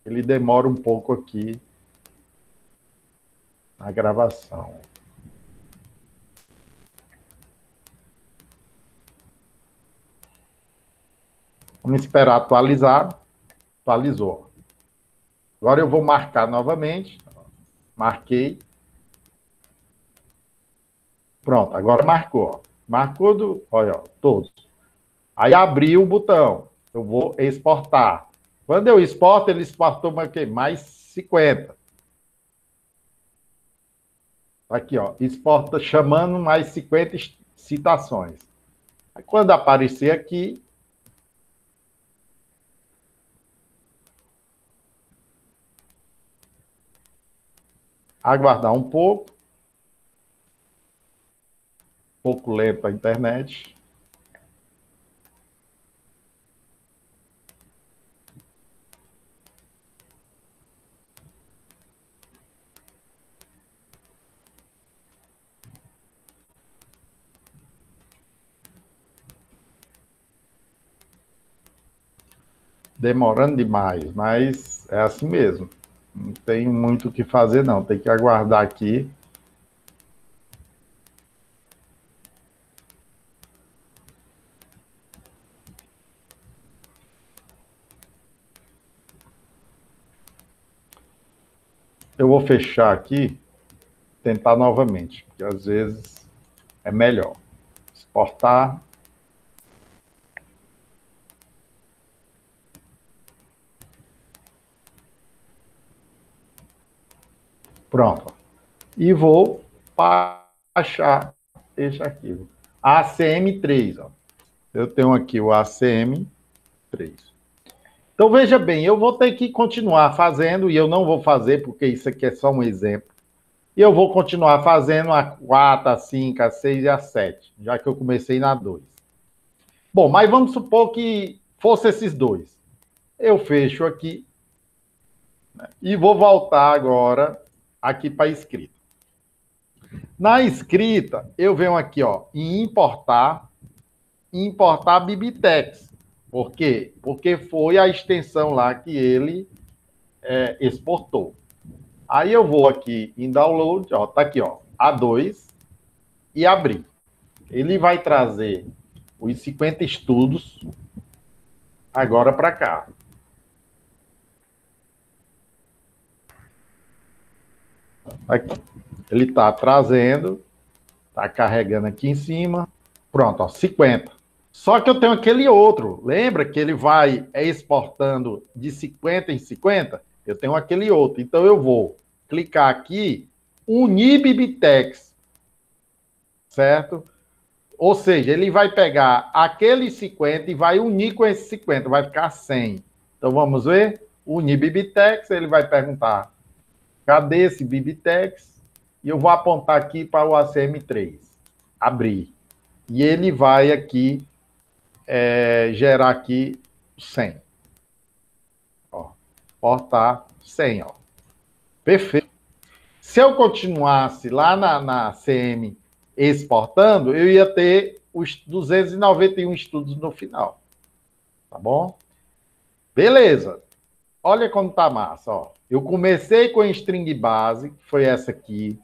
demora um pouco aqui na gravação. Vamos esperar atualizar. Atualizou. Agora eu vou marcar novamente. Marquei. Pronto, agora marcou. Marcou olha, todos. Aí abriu o botão. Eu vou exportar. Quando eu exporto, ele exportou mais 50. Aqui, ó. Exporta chamando mais 50 citações. Aí, quando aparecer aqui, aguardar um pouco lento a internet. Demorando demais, mas é assim mesmo. Não tem muito o que fazer, não. Tem que aguardar aqui. Eu vou fechar aqui, tentar novamente, porque às vezes é melhor. Exportar. Pronto. E vou baixar este arquivo. ACM3. Ó. Eu tenho aqui o ACM3. Então, veja bem, eu vou ter que continuar fazendo, e eu não vou fazer, porque isso aqui é só um exemplo. E eu vou continuar fazendo a 4, a 5, a 6 e a 7, já que eu comecei na 2. Bom, mas vamos supor que fosse esses dois. Eu fecho aqui, né, e vou voltar agora aqui para a escrita. Na escrita, eu venho aqui, ó, em importar Bibitex. Por quê? Porque foi a extensão lá que ele exportou. Aí eu vou aqui em download, ó, tá aqui, ó, A2 e abrir. Ele vai trazer os 50 estudos agora para cá. Aqui. Ele está trazendo, está carregando aqui em cima. Pronto, ó, 50. Só que eu tenho aquele outro. Lembra que ele vai exportando de 50 em 50? Eu tenho aquele outro. Então eu vou clicar aqui, unir Bibitex. Certo? Ou seja, ele vai pegar aqueles 50 e vai unir com esses 50, vai ficar 100. Então vamos ver? Unir Bibitex, ele vai perguntar: cadê esse Bibitex? E eu vou apontar aqui para o ACM3. Abrir. E ele vai aqui gerar aqui 100. Ó, portar 100, ó. Perfeito. Se eu continuasse lá na CM exportando, eu ia ter os 291 estudos no final. Tá bom? Beleza. olha como tá massa, ó. Eu comecei com a string base, que foi essa aqui,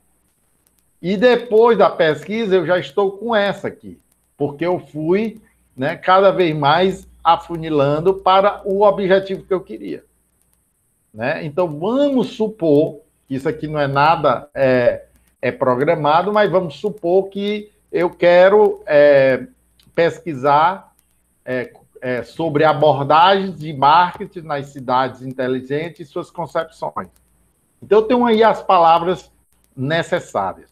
e depois da pesquisa eu já estou com essa aqui, porque eu fui, né, cada vez mais afunilando para o objetivo que eu queria, né? Então vamos supor que isso aqui não é nada programado, mas vamos supor que eu quero pesquisar sobre abordagens de marketing nas cidades inteligentes e suas concepções. Então, eu tenho aí as palavras necessárias.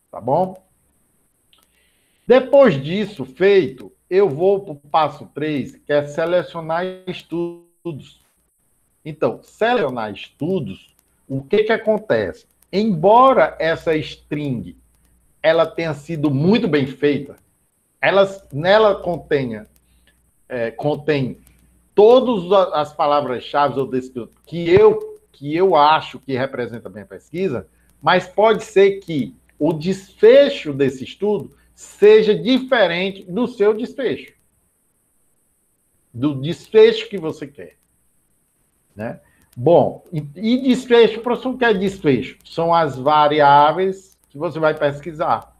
Tá bom? Depois disso feito, eu vou para o passo 3, que é selecionar estudos. Então, selecionar estudos, o que acontece? Embora essa string ela tenha sido muito bem feita, nela contém todas as palavras-chave ou descritos que eu acho que representa bem a pesquisa, mas pode ser que o desfecho desse estudo seja diferente do seu desfecho, do desfecho que você quer, né? Bom, e desfecho, professor, o que é desfecho? São as variáveis que você vai pesquisar.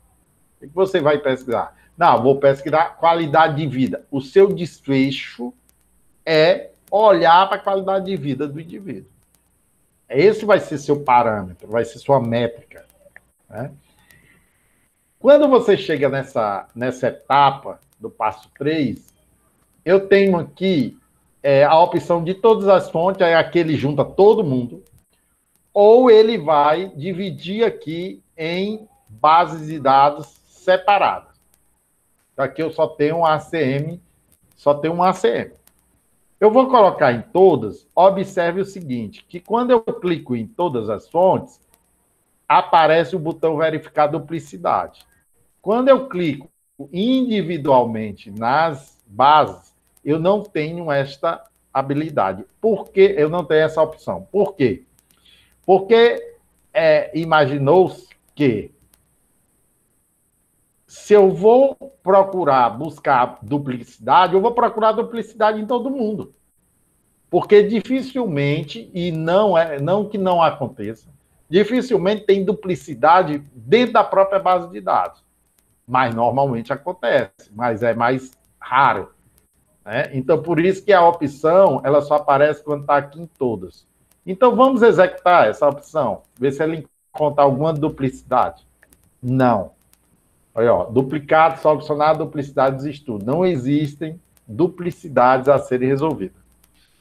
O que você vai pesquisar? Não, vou pesquisar qualidade de vida. O seu desfecho é olhar para a qualidade de vida do indivíduo. Esse vai ser seu parâmetro, vai ser sua métrica, né? Quando você chega nessa etapa do passo 3, eu tenho aqui a opção de todas as fontes, aí aqui ele junta todo mundo, ou ele vai dividir aqui em bases de dados separadas. Aqui eu só tenho um ACM, Eu vou colocar em todas, observe o seguinte, que quando eu clico em todas as fontes, aparece o botão verificar duplicidade. Quando eu clico individualmente nas bases, eu não tenho esta habilidade. Por que eu não tenho essa opção? Por quê? Porque imaginou-se que se eu vou buscar duplicidade, eu vou procurar duplicidade em todo mundo. Porque dificilmente, e não que não aconteça, dificilmente tem duplicidade dentro da própria base de dados. Mas normalmente acontece, mas é mais raro, né? Então, por isso que a opção ela só aparece quando está aqui em todas. Então, vamos executar essa opção, ver se ele encontra alguma duplicidade. Não. Olha, ó, duplicado, solucionado, duplicidades de estudo. Não existem duplicidades a serem resolvidas.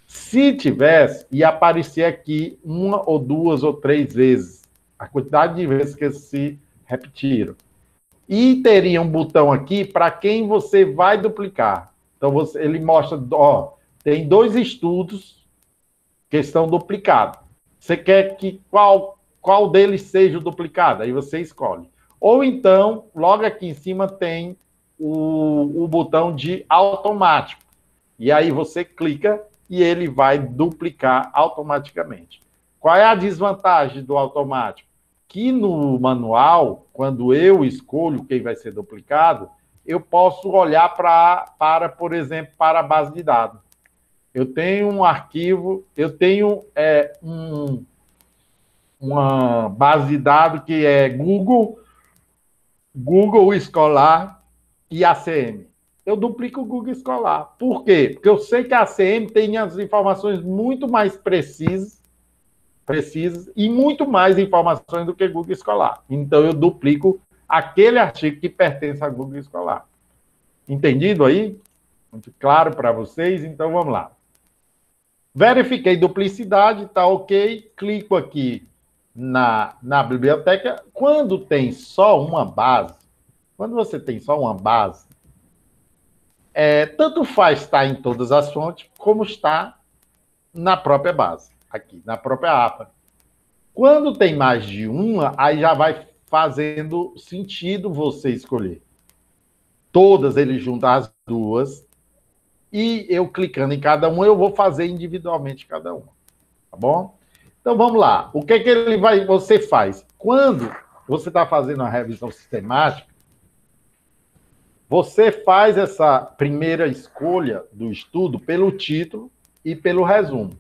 Se tivesse, ia aparecer aqui uma ou duas ou três vezes, a quantidade de vezes que se repetiram. E teria um botão aqui para quem você vai duplicar. Então, ele mostra, ó, tem 2 estudos que estão duplicados. Você quer que qual deles seja o duplicado? Aí você escolhe. Ou então, logo aqui em cima tem o botão de automático. E aí você clica e ele vai duplicar automaticamente. Qual é a desvantagem do automático? Que no manual, quando eu escolho quem vai ser duplicado, eu posso olhar por exemplo, para a base de dados. Eu tenho um arquivo, eu tenho uma base de dados que é Google Escolar e ACM. Eu duplico o Google Escolar. Por quê? Porque eu sei que a ACM tem as informações muito mais precisas e muito mais informações do que Google Escolar. Então, eu duplico aquele artigo que pertence a Google Escolar. Entendido aí? Muito claro para vocês? Então, vamos lá. Verifiquei duplicidade, tá ok. Clico aqui na biblioteca. Quando tem só uma base, quando você tem só uma base, tanto faz estar em todas as fontes, como está na própria base, aqui, na própria APA. Quando tem mais de uma, aí já vai fazendo sentido você escolher. Todas ele junta as duas, e eu clicando em cada uma, eu vou fazer individualmente cada uma. Tá bom? Então vamos lá. O que você faz? Quando você está fazendo a revisão sistemática, você faz essa primeira escolha do estudo pelo título e pelo resumo.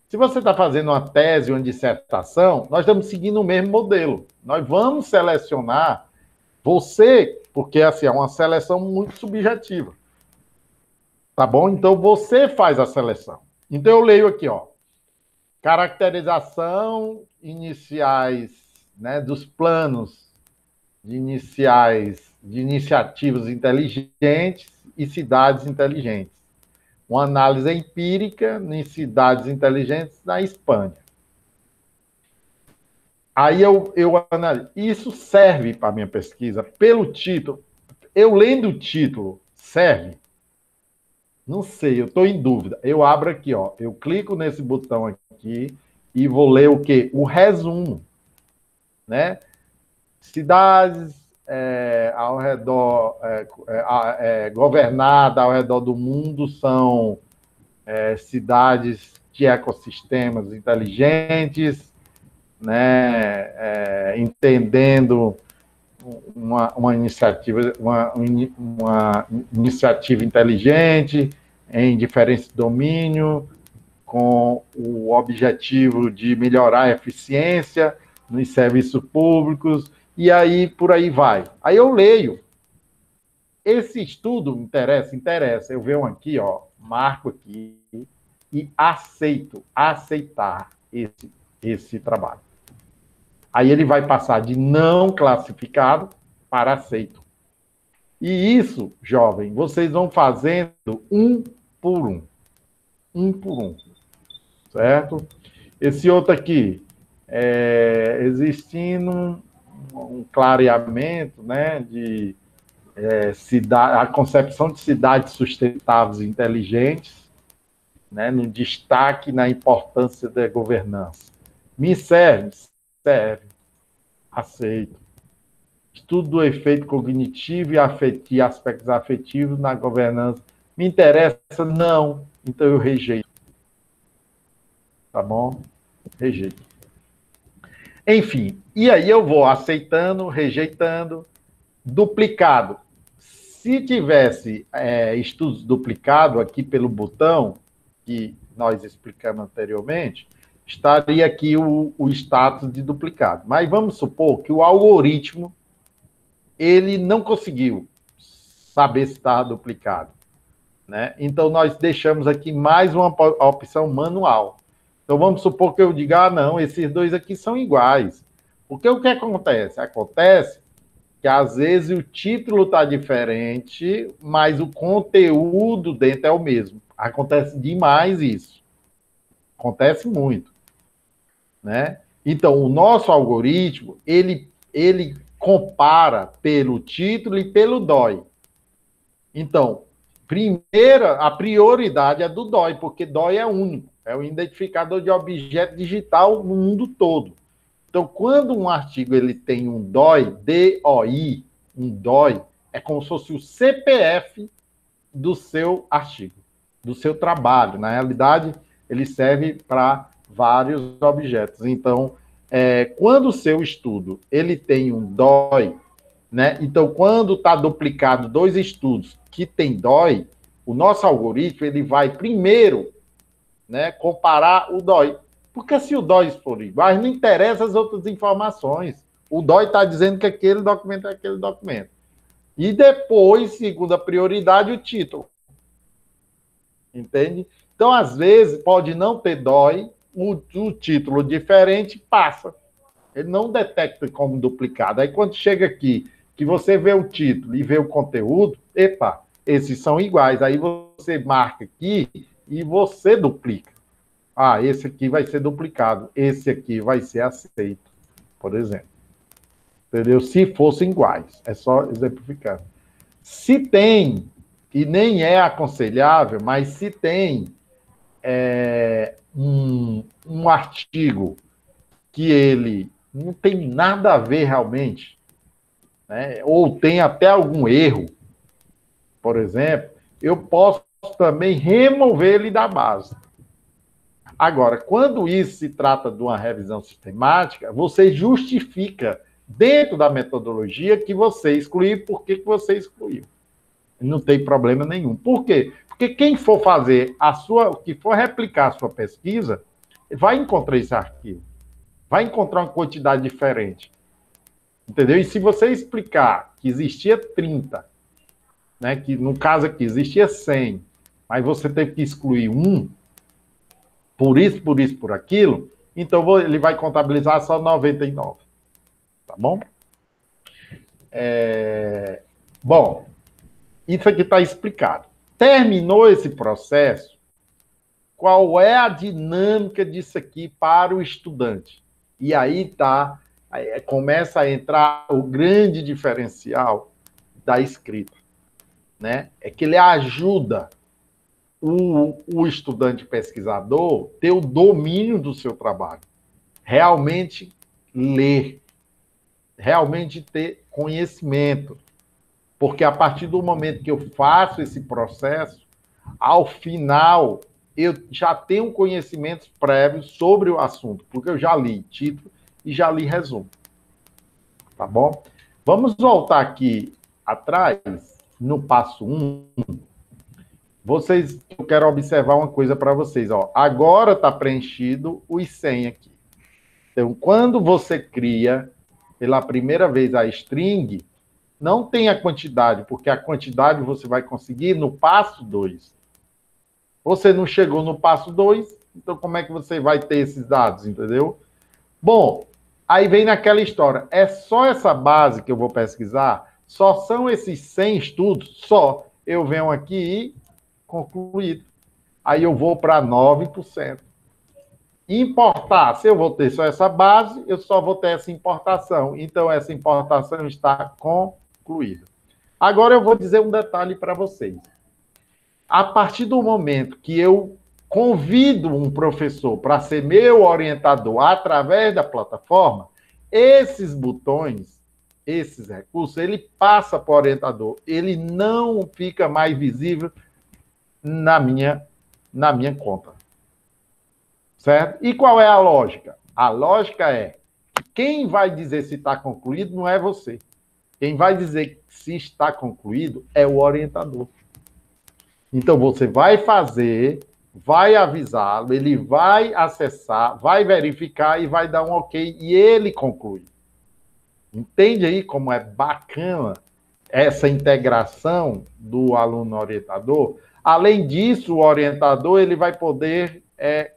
Se você está fazendo uma tese ou uma dissertação, nós estamos seguindo o mesmo modelo. Nós vamos selecionar você, porque assim, é uma seleção muito subjetiva. Tá bom? Então você faz a seleção. Então eu leio aqui, ó. Caracterização iniciais, né, dos planos iniciais de iniciativas inteligentes e cidades inteligentes. Uma análise empírica em cidades inteligentes na Espanha. Aí eu analiso. Isso serve para a minha pesquisa pelo título. Eu lendo o título, serve? Não sei, eu estou em dúvida. Eu abro aqui, ó. Eu clico nesse botão aqui e vou ler o quê? O resumo, né? Cidades ao redor, governadas ao redor do mundo são cidades de ecossistemas inteligentes, né? Entendendo uma iniciativa inteligente em diferentes domínios, com o objetivo de melhorar a eficiência nos serviços públicos, e aí por aí vai. Aí eu leio. Esse estudo interessa. Eu venho aqui, ó, marco aqui e aceitar esse trabalho. Aí ele vai passar de não classificado para aceito. E isso, jovem, vocês vão fazendo um por um. Um por um. Certo? Esse outro aqui, existindo um clareamento, né, de a concepção de cidades sustentáveis e inteligentes, né, no destaque na importância da governança. Me serve? Serve. Aceito. Estudo do efeito cognitivo e aspectos afetivos na governança. Me interessa? Não. Então eu rejeito. Tá bom? Rejeito. Enfim, e aí eu vou aceitando, rejeitando, duplicado. Se tivesse estudos duplicados aqui pelo botão, que nós explicamos anteriormente, estaria aqui o status de duplicado. Mas vamos supor que o algoritmo ele não conseguiu saber se estava duplicado, né? Então, nós deixamos aqui mais uma opção manual. Então, vamos supor que eu diga, não, esses dois aqui são iguais. Porque o que acontece? Acontece que, às vezes, o título está diferente, mas o conteúdo dentro é o mesmo. Acontece demais isso. Acontece muito, né? Então, o nosso algoritmo, ele compara pelo título e pelo DOI. Então, a prioridade é do DOI, porque DOI é único, é o identificador de objeto digital no mundo todo. Então, quando um artigo ele tem um DOI, DOI, um DOI, é como se fosse o CPF do seu artigo, do seu trabalho. Na realidade, ele serve para vários objetos. Então, quando o seu estudo ele tem um DOI, né? Então, quando está duplicado dois estudos que tem DOI, o nosso algoritmo ele vai primeiro, né, comparar o DOI. Porque se o DOI for igual, não interessa as outras informações. O DOI está dizendo que aquele documento é aquele documento. E depois, segunda prioridade, o título. Entende? Então, às vezes, pode não ter DOI, o título diferente passa. Ele não detecta como duplicado. Aí, quando chega aqui, que você vê o título e vê o conteúdo, epa, esses são iguais. Aí você marca aqui e você duplica. Ah, esse aqui vai ser duplicado. Esse aqui vai ser aceito, por exemplo. Entendeu? Se fossem iguais. É só exemplificar. Se tem, e nem é aconselhável, mas se tem um artigo que ele não tem nada a ver realmente, né? Ou tem até algum erro, por exemplo, eu posso também remover ele da base. Agora, quando isso se trata de uma revisão sistemática, você justifica dentro da metodologia que você excluiu, por que você excluiu. Não tem problema nenhum. Por quê? Porque quem for fazer que for replicar a sua pesquisa, vai encontrar esse arquivo. Vai encontrar uma quantidade diferente. Entendeu? E se você explicar que existia 30, né, que no caso aqui existia 100, mas você teve que excluir um, por isso, por aquilo, então ele vai contabilizar só 99. Tá bom? Bom, isso aqui está explicado. Terminou esse processo, qual é a dinâmica disso aqui para o estudante? E aí começa a entrar o grande diferencial da escrita, né? É que ele ajuda o estudante pesquisador ter o domínio do seu trabalho, realmente ler, realmente ter conhecimento, porque a partir do momento que eu faço esse processo, ao final eu já tenho conhecimentos prévios sobre o assunto, porque eu já li título e já li resumo. Tá bom? Vamos voltar aqui atrás, no passo 1. Eu quero observar uma coisa para vocês. Ó. Agora está preenchido os 100 aqui. Então, quando você cria pela primeira vez a string, não tem a quantidade, porque a quantidade você vai conseguir no passo 2. Você não chegou no passo 2, então como é que você vai ter esses dados, entendeu? Bom, aí vem naquela história, é só essa base que eu vou pesquisar? Só são esses 100 estudos? Só. Eu venho aqui e concluído. Aí eu vou para 9%. Importar, se eu vou ter só essa base, eu só vou ter essa importação. Então, essa importação está concluída. Agora eu vou dizer um detalhe para vocês. A partir do momento que eu convido um professor para ser meu orientador através da plataforma, esses botões, esses recursos, ele passa para o orientador. Ele não fica mais visível na minha conta. Certo? E qual é a lógica? A lógica é que quem vai dizer se está concluído não é você. Quem vai dizer se está concluído é o orientador. Então, você vai fazer, vai avisá-lo, ele vai acessar, vai verificar e vai dar um ok, e ele conclui. Entende aí como é bacana essa integração do aluno-orientador? Além disso, o orientador ele vai poder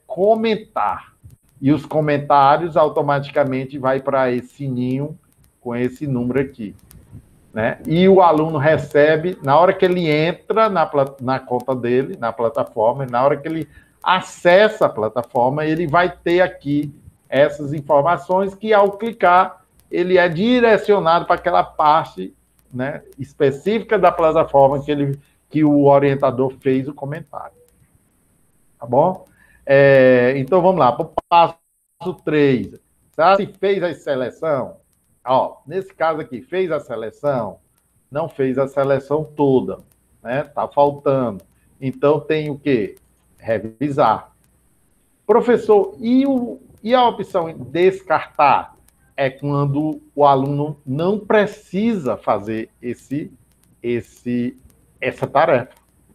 comentar. E os comentários automaticamente vai para esse sininho com esse número aqui. Né? E o aluno recebe, na hora que ele entra na conta dele, na plataforma, na hora que ele acessa a plataforma, ele vai ter aqui essas informações que, ao clicar, ele é direcionado para aquela parte, né, específica da plataforma que o orientador fez o comentário. Tá bom? Então, vamos lá, para o passo 3. Se fez a seleção, ó, nesse caso aqui, fez a seleção, não fez a seleção toda, né? Tá faltando. Então, tem o quê? Revisar. Professor, e a opção descartar? É quando o aluno não precisa fazer essa tarefa,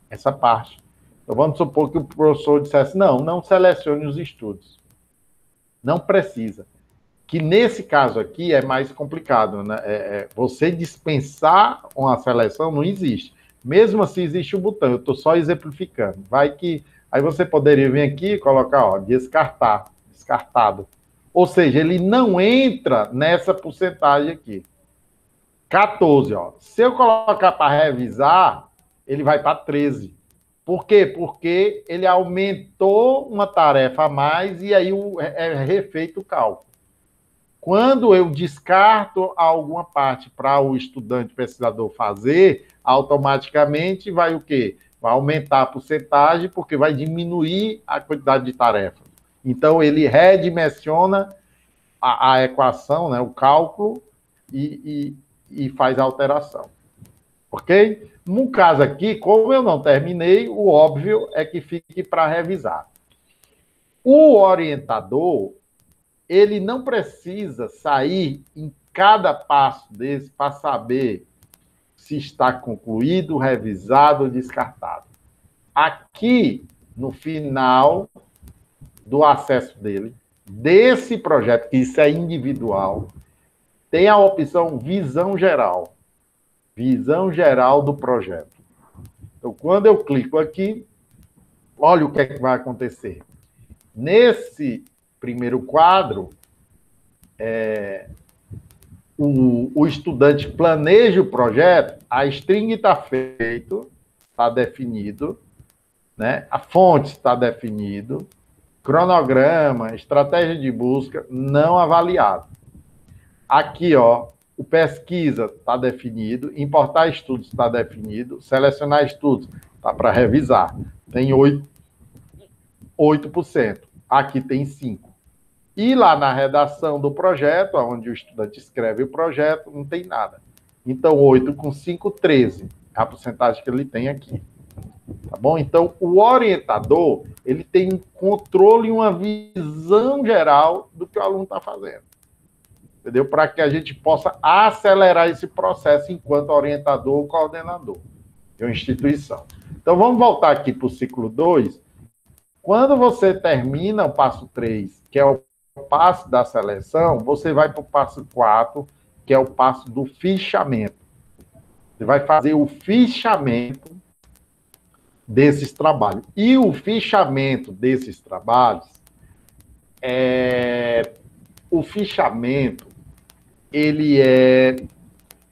essa parte. Então, vamos supor que o professor dissesse, não selecione os estudos. Não precisa. Que nesse caso aqui é mais complicado, né? Você dispensar uma seleção não existe. Mesmo assim, existe um botão, eu estou só exemplificando. Aí você poderia vir aqui e colocar, ó, descartar, descartado. Ou seja, ele não entra nessa porcentagem aqui. 14, ó. Se eu colocar para revisar, ele vai para 13. Por quê? Porque ele aumentou uma tarefa a mais e aí é refeito o cálculo. Quando eu descarto alguma parte para o estudante pesquisador fazer, automaticamente vai o quê? Vai aumentar a porcentagem, porque vai diminuir a quantidade de tarefas. Então, ele redimensiona a equação, né, o cálculo, e faz a alteração. Ok? No caso aqui, como eu não terminei, o óbvio é que fique para revisar. O orientador, ele não precisa sair em cada passo desse para saber se está concluído, revisado ou descartado. Aqui, no final, do acesso dele, desse projeto, que isso é individual, tem a opção visão geral. Visão geral do projeto. Então, quando eu clico aqui, olha o que é que vai acontecer. Nesse primeiro quadro, o estudante planeja o projeto, a string está feito, está definido, né? A fonte está definido, cronograma, estratégia de busca não avaliado. Aqui, ó, o pesquisa está definido, importar estudos está definido, selecionar estudos está para revisar. Tem 8%. Aqui tem 5%. E lá na redação do projeto, onde o estudante escreve o projeto, não tem nada. Então, 8 com 5, 13. É a porcentagem que ele tem aqui. Tá bom? Então, o orientador, ele tem um controle e uma visão geral do que o aluno está fazendo. Entendeu? Para que a gente possa acelerar esse processo enquanto orientador ou coordenador de uma instituição. Então, vamos voltar aqui para o ciclo 2. Quando você termina o passo 3, que é o passo da seleção, você vai para o passo 4, que é o passo do fichamento. Você vai fazer o fichamento desses trabalhos. E o fichamento desses trabalhos, o fichamento, ele é,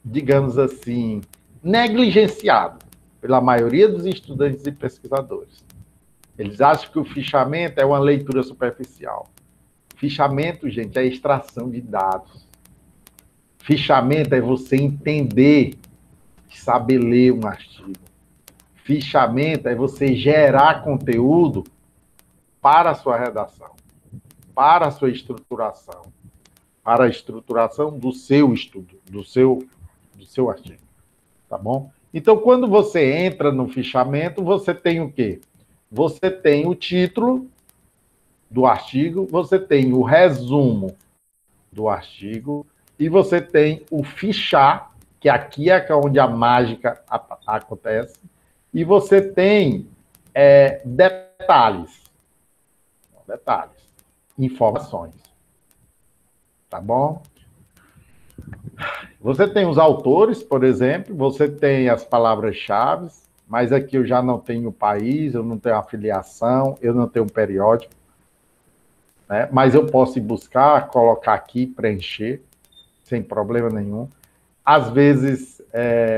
digamos assim, negligenciado pela maioria dos estudantes e pesquisadores. Eles acham que o fichamento é uma leitura superficial. Fichamento, gente, é extração de dados. Fichamento é você entender, saber ler um artigo. Fichamento é você gerar conteúdo para a sua redação, para a sua estruturação, para a estruturação do seu estudo, do seu artigo. Tá bom? Então, quando você entra no fichamento, você tem o quê? Você tem o título do artigo, você tem o resumo do artigo e você tem o fichar, que aqui é onde a mágica acontece, e você tem detalhes, informações. Tá bom? Você tem os autores, por exemplo, você tem as palavras-chave, mas aqui eu já não tenho o país, eu não tenho afiliação, eu não tenho um periódico, né? Mas eu posso ir buscar, colocar aqui, preencher, sem problema nenhum. Às vezes,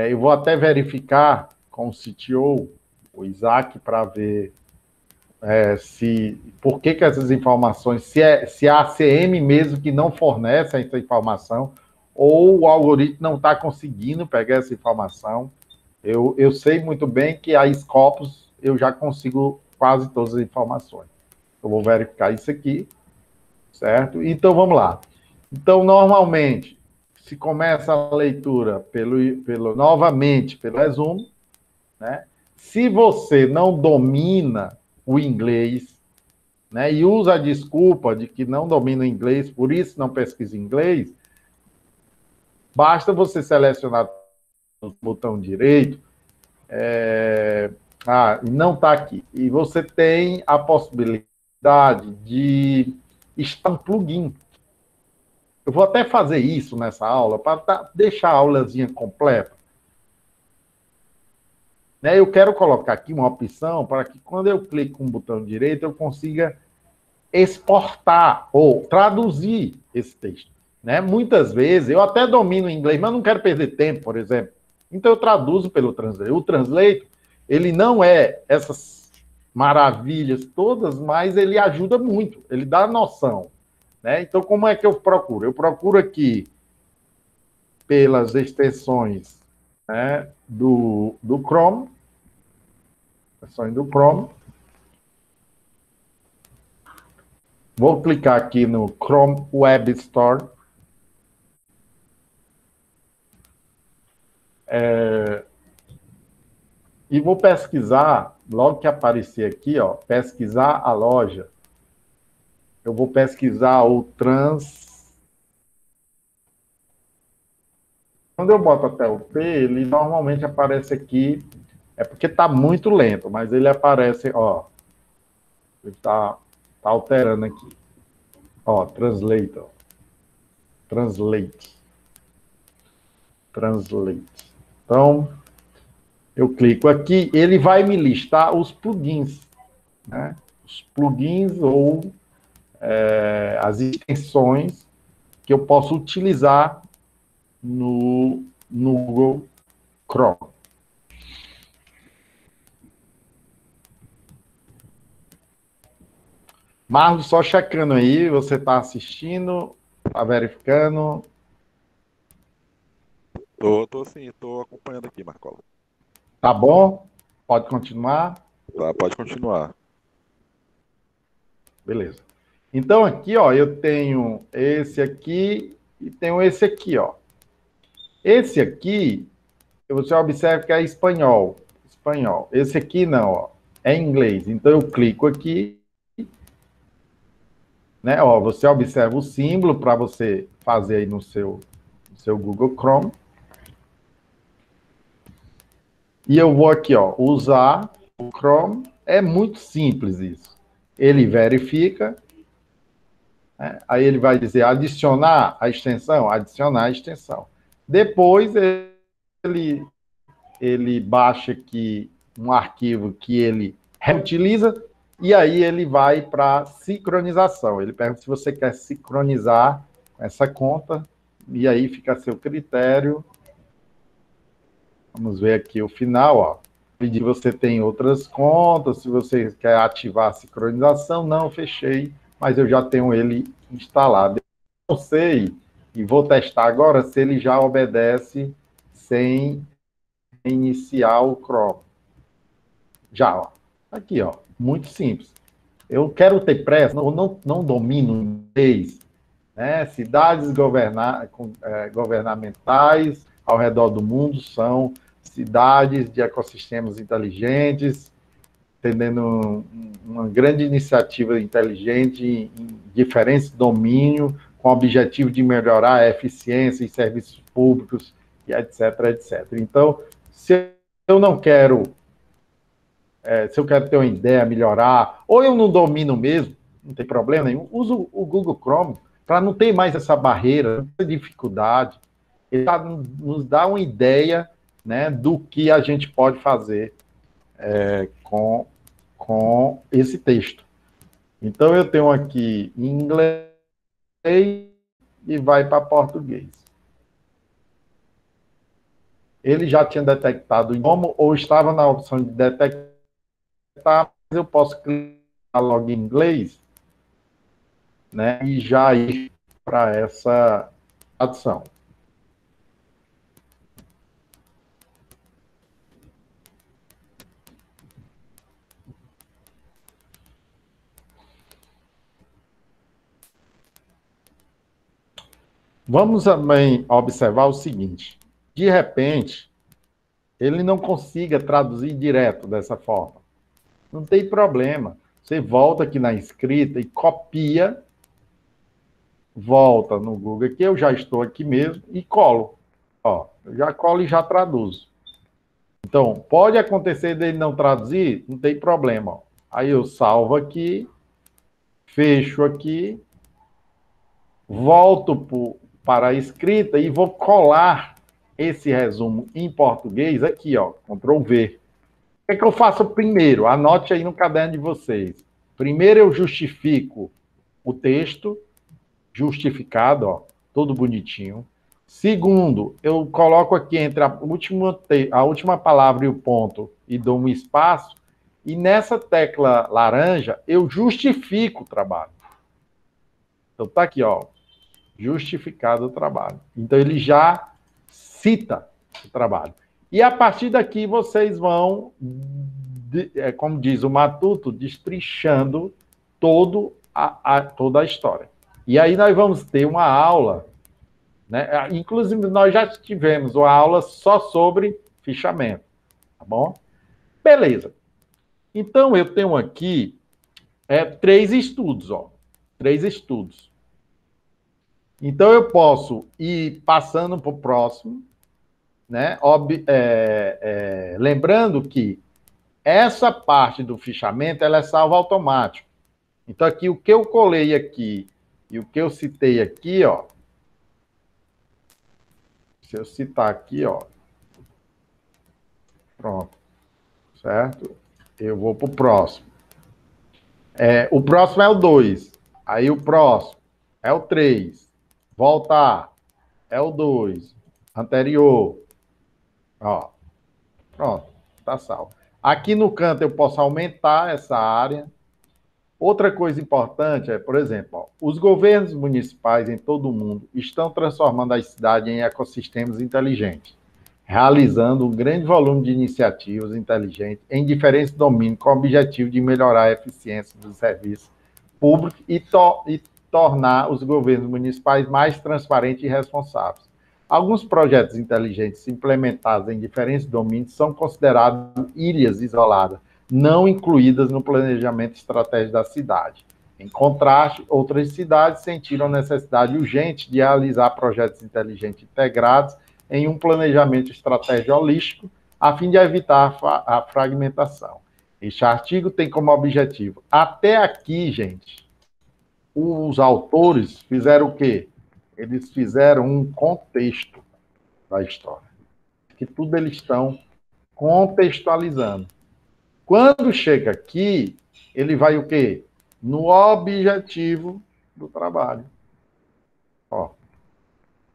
eu vou até verificar com o CTO, o Isaac, para ver por que essas informações, se é a ACM mesmo que não fornece essa informação, ou o algoritmo não está conseguindo pegar essa informação. Eu sei muito bem que a Scopus eu já consigo quase todas as informações. Eu vou verificar isso aqui, certo? Então, vamos lá. Então, normalmente, se começa a leitura novamente pelo resumo, né? Se você não domina o inglês, né, e usa a desculpa de que não domina o inglês, por isso não pesquisa inglês, basta você selecionar no botão direito, não está aqui. E você tem a possibilidade de instalar um plugin. Eu vou até fazer isso nessa aula, para deixar a aulazinha completa. Né? Eu quero colocar aqui uma opção para que, quando eu clico com o botão direito, eu consiga exportar ou traduzir esse texto. Né? Muitas vezes, eu até domino o inglês, mas não quero perder tempo, por exemplo. Então, eu traduzo pelo Translate. O Translate, ele não é essas maravilhas todas, mas ele ajuda muito, ele dá noção. Né? Então, como é que eu procuro? Eu procuro aqui pelas extensões, né, do Chrome, extensões do Chrome. Vou clicar aqui no Chrome Web Store. E vou pesquisar, logo que aparecer aqui, ó, pesquisar a loja. Eu vou pesquisar o Quando eu boto até o P, ele normalmente aparece aqui, é porque está muito lento, mas ele aparece, ó, ele está Tá alterando aqui. Ó, translator. Translate. Translate. Então, eu clico aqui, ele vai me listar os plugins, né? Os plugins ou as extensões que eu posso utilizar no Google Chrome. Marlos, só checando aí, você está assistindo, está verificando? Tô sim, tô acompanhando aqui, Marcola. Tá bom? Pode continuar? Tá, pode continuar. Beleza. Então, aqui, ó, eu tenho esse aqui e tenho esse aqui, ó. Esse aqui, você observa que é espanhol. Espanhol. Esse aqui não, ó. É inglês. Então, eu clico aqui, né? Ó, você observa o símbolo para você fazer aí no seu Google Chrome. E eu vou aqui, ó, usar o Chrome. É muito simples isso. Ele verifica, né? Aí ele vai dizer adicionar a extensão, adicionar a extensão. Depois ele baixa aqui um arquivo que ele reutiliza e aí ele vai para sincronização. Ele pergunta se você quer sincronizar essa conta e aí fica a seu critério. Vamos ver aqui o final, ó. Pedir se você tem outras contas, se você quer ativar a sincronização, não, fechei, mas eu já tenho ele instalado. Eu não sei, e vou testar agora, se ele já obedece sem iniciar o Chrome. Já, ó. Aqui, ó. Muito simples. Eu quero ter pressa, não domino inglês, né? Cidades governamentais ao redor do mundo são cidades de ecossistemas inteligentes, tendendo uma grande iniciativa inteligente em diferentes domínios, com o objetivo de melhorar a eficiência em serviços públicos, e etc, etc. Então, se eu não quero, se eu quero ter uma ideia, melhorar, ou eu não domino mesmo, não tem problema nenhum, uso o Google Chrome para não ter mais essa barreira, essa dificuldade. Ele nos dá uma ideia, né, do que a gente pode fazer com esse texto. Então, eu tenho aqui em inglês e vai para português. Ele já tinha detectado o idioma ou estava na opção de detectar, mas eu posso clicar logo em inglês, né, e já ir para essa tradução. Vamos também observar o seguinte: de repente, ele não consiga traduzir direto dessa forma. Não tem problema. Você volta aqui na escrita e copia, volta no Google aqui, eu já estou aqui mesmo, e colo. Ó, eu já colo e já traduzo. Então, pode acontecer dele não traduzir, não tem problema. Ó. Aí eu salvo aqui, fecho aqui, volto para a escrita e vou colar esse resumo em português aqui, ó, Ctrl V. O que eu faço primeiro? Anote aí no caderno de vocês. Primeiro eu justifico o texto, justificado, ó, todo bonitinho. Segundo, eu coloco aqui entre a última palavra e o ponto e dou um espaço. E nessa tecla laranja, eu justifico o trabalho. Então tá aqui, ó, justificado o trabalho. Então ele já cita o trabalho. E a partir daqui vocês vão, como diz o Matuto, destrinchando toda a história. E aí nós vamos ter uma aula, né? Inclusive nós já tivemos uma aula só sobre fichamento, tá bom? Beleza. Então eu tenho aqui 3 estudos, ó. 3 estudos. Então eu posso ir passando para o próximo, né? Lembrando que essa parte do fichamento ela é salva automático. Então, aqui, o que eu colei aqui e o que eu citei aqui, ó, se eu citar aqui, ó, pronto, certo? Eu vou para o próximo. O próximo é o 2. Aí o próximo é o 3. Voltar. É o 2. Anterior. Ó, pronto. Tá salvo. Aqui no canto eu posso aumentar essa área. Outra coisa importante é, por exemplo, ó, os governos municipais em todo o mundo estão transformando a cidade em ecossistemas inteligentes, realizando um grande volume de iniciativas inteligentes em diferentes domínios com o objetivo de melhorar a eficiência dos serviços públicos e tornar os governos municipais mais transparentes e responsáveis. Alguns projetos inteligentes implementados em diferentes domínios são considerados ilhas isoladas, não incluídas no planejamento estratégico da cidade. Em contraste, outras cidades sentiram a necessidade urgente de realizar projetos inteligentes integrados em um planejamento estratégico holístico, a fim de evitar a fragmentação. Este artigo tem como objetivo, até aqui, gente, os autores fizeram o quê? Eles fizeram um contexto da história, que tudo eles estão contextualizando. Quando chega aqui, ele vai o quê? No objetivo do trabalho. Ó.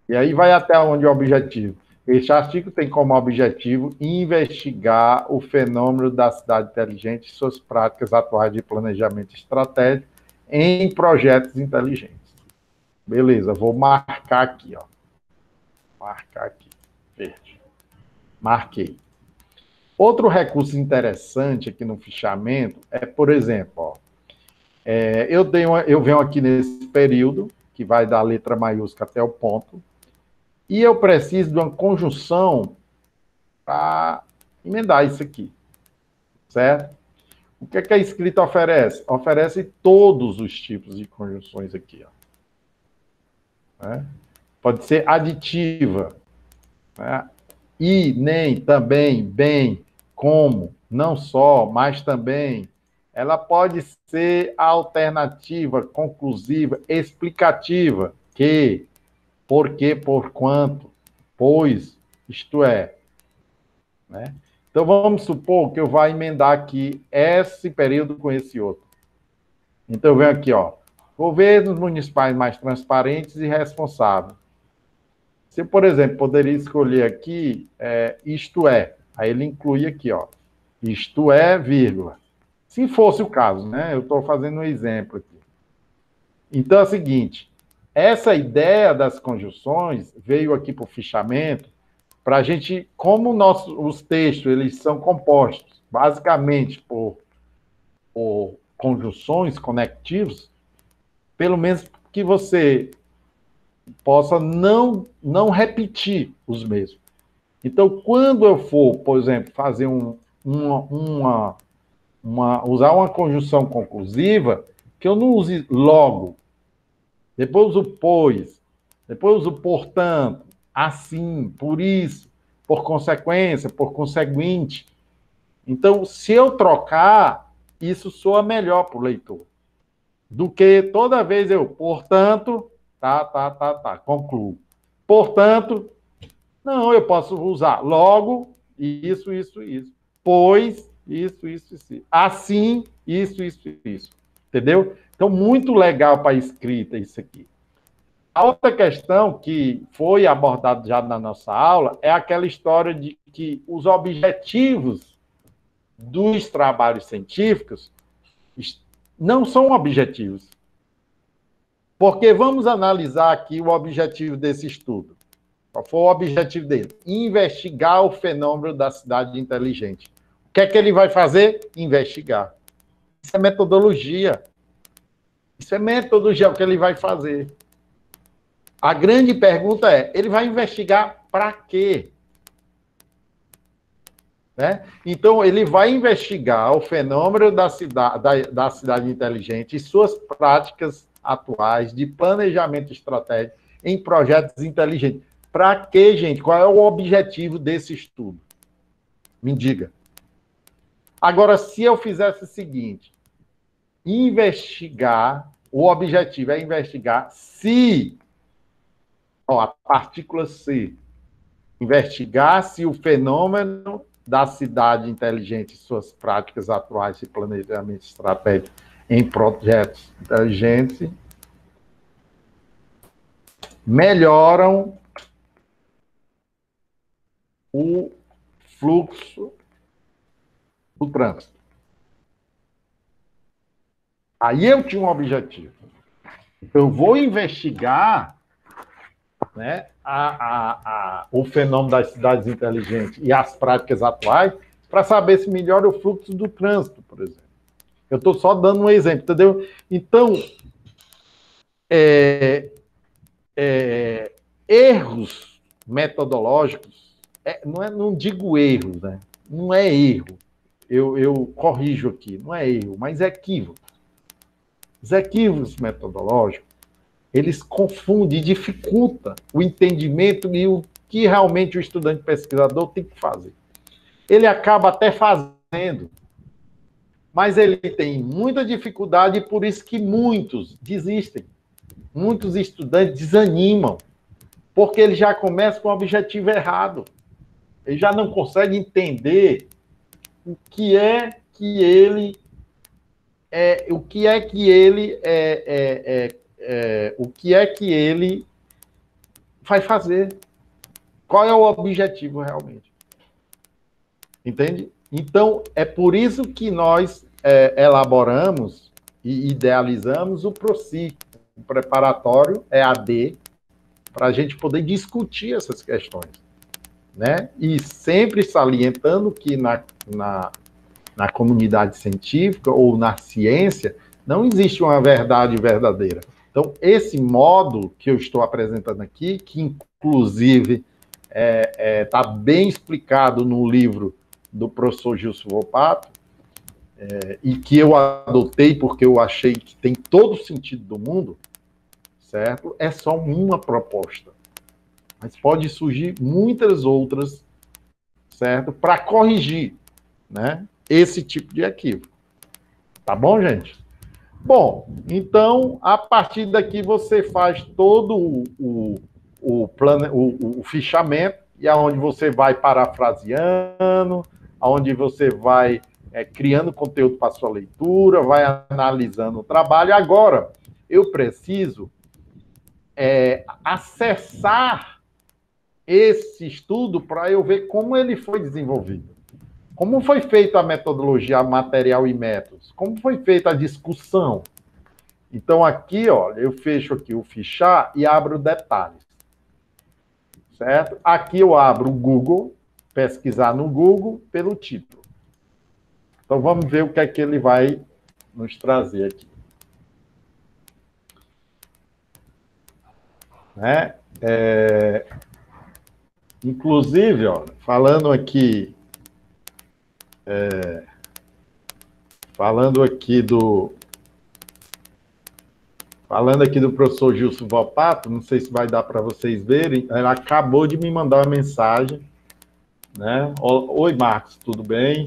E aí vai até onde o objetivo? Este artigo tem como objetivo investigar o fenômeno da cidade inteligente e suas práticas atuais de planejamento estratégico em projetos inteligentes. Beleza, vou marcar aqui, ó. Marcar aqui, verde. Marquei. Outro recurso interessante aqui no fichamento é, por exemplo, ó, eu venho aqui nesse período, que vai da letra maiúscula até o ponto, e eu preciso de uma conjunção para emendar isso aqui, certo? O que é que a escrita oferece? Oferece todos os tipos de conjunções aqui, ó. Né? Pode ser aditiva, né? E, nem, também, bem, como, não só, mas também. Ela pode ser alternativa, conclusiva, explicativa, que, porque, porquanto, pois, isto é. Né? Então, vamos supor que eu vá emendar aqui esse período com esse outro. Então, eu venho aqui, ó, governos municipais mais transparentes e responsáveis. Se, por exemplo, poderia escolher aqui, isto é, aí ele inclui aqui, ó, isto é, vírgula. Se fosse o caso, né? Eu estou fazendo um exemplo aqui. Então é o seguinte, essa ideia das conjunções veio aqui para o fichamento, para a gente, como os textos eles são compostos basicamente por conjunções conectivas, pelo menos que você possa não repetir os mesmos. Então, quando eu for, por exemplo, fazer usar uma conjunção conclusiva, que eu não use logo, depois uso pois, depois uso portanto, assim, por isso, por consequência, por conseguinte. Então, se eu trocar, isso soa melhor para o leitor, do que toda vez eu, portanto, concluo. Portanto, não, eu posso usar logo, isso. Pois, isso. Assim, isso. Entendeu? Então, muito legal para a escrita isso aqui. A outra questão que foi abordada já na nossa aula é aquela história de que os objetivos dos trabalhos científicos não são objetivos. Porque vamos analisar aqui o objetivo desse estudo. Qual foi o objetivo dele? Investigar o fenômeno da cidade inteligente. O que é que ele vai fazer? Investigar. Isso é metodologia. Isso é metodologia, o que ele vai fazer. A grande pergunta é, ele vai investigar para quê? Né? Então, ele vai investigar o fenômeno da cidade inteligente e suas práticas atuais de planejamento estratégico em projetos inteligentes. Para quê, gente? Qual é o objetivo desse estudo? Me diga. Agora, se eu fizesse o seguinte, investigar, o objetivo é investigar se, ó, a partícula C, investigar se o fenômeno da cidade inteligente e suas práticas atuais e planejamento estratégico em projetos inteligentes melhoram o fluxo do trânsito. Aí eu tinha um objetivo. Eu vou investigar, né, o fenômeno das cidades inteligentes e as práticas atuais para saber se melhora o fluxo do trânsito, por exemplo. Eu estou só dando um exemplo, entendeu? Então, erros metodológicos, não digo erros, né? Não é erro. Eu corrijo aqui, não é erro, mas é equívoco. Os equívocos metodológicos, eles confundem, dificultam o entendimento e o que realmente o estudante pesquisador tem que fazer. Ele acaba até fazendo, mas ele tem muita dificuldade e por isso que muitos desistem. Muitos estudantes desanimam, porque ele já começa com o objetivo errado. Ele já não consegue entender o que é que ele vai fazer. Qual é o objetivo realmente? Entende? Então, é por isso que nós elaboramos e idealizamos o PROCI, o preparatório EAD, para a gente poder discutir essas questões, né? E sempre salientando que na comunidade científica ou na ciência não existe uma verdade verdadeira. Então, esse modo que eu estou apresentando aqui, que inclusive está bem explicado no livro do professor Gilson Volpato, e que eu adotei porque eu achei que tem todo o sentido do mundo, certo? É só uma proposta. Mas pode surgir muitas outras, certo? Para corrigir, né, esse tipo de equívoco. Tá bom, gente? Bom, então, a partir daqui você faz todo o fichamento, e aonde você vai parafraseando, aonde você vai criando conteúdo para sua leitura, vai analisando o trabalho. Agora, eu preciso acessar esse estudo para eu ver como ele foi desenvolvido. Como foi feita a metodologia material e métodos? Como foi feita a discussão? Então, aqui, ó, eu fecho aqui o fichar e abro detalhes. Certo? Aqui eu abro o Google, pesquisar no Google pelo título. Então, vamos ver o que é que ele vai nos trazer aqui. Né? Inclusive, ó, falando aqui do professor Gilson Volpato, não sei se vai dar para vocês verem, ela acabou de me mandar uma mensagem, né? Oi, Marcos, tudo bem?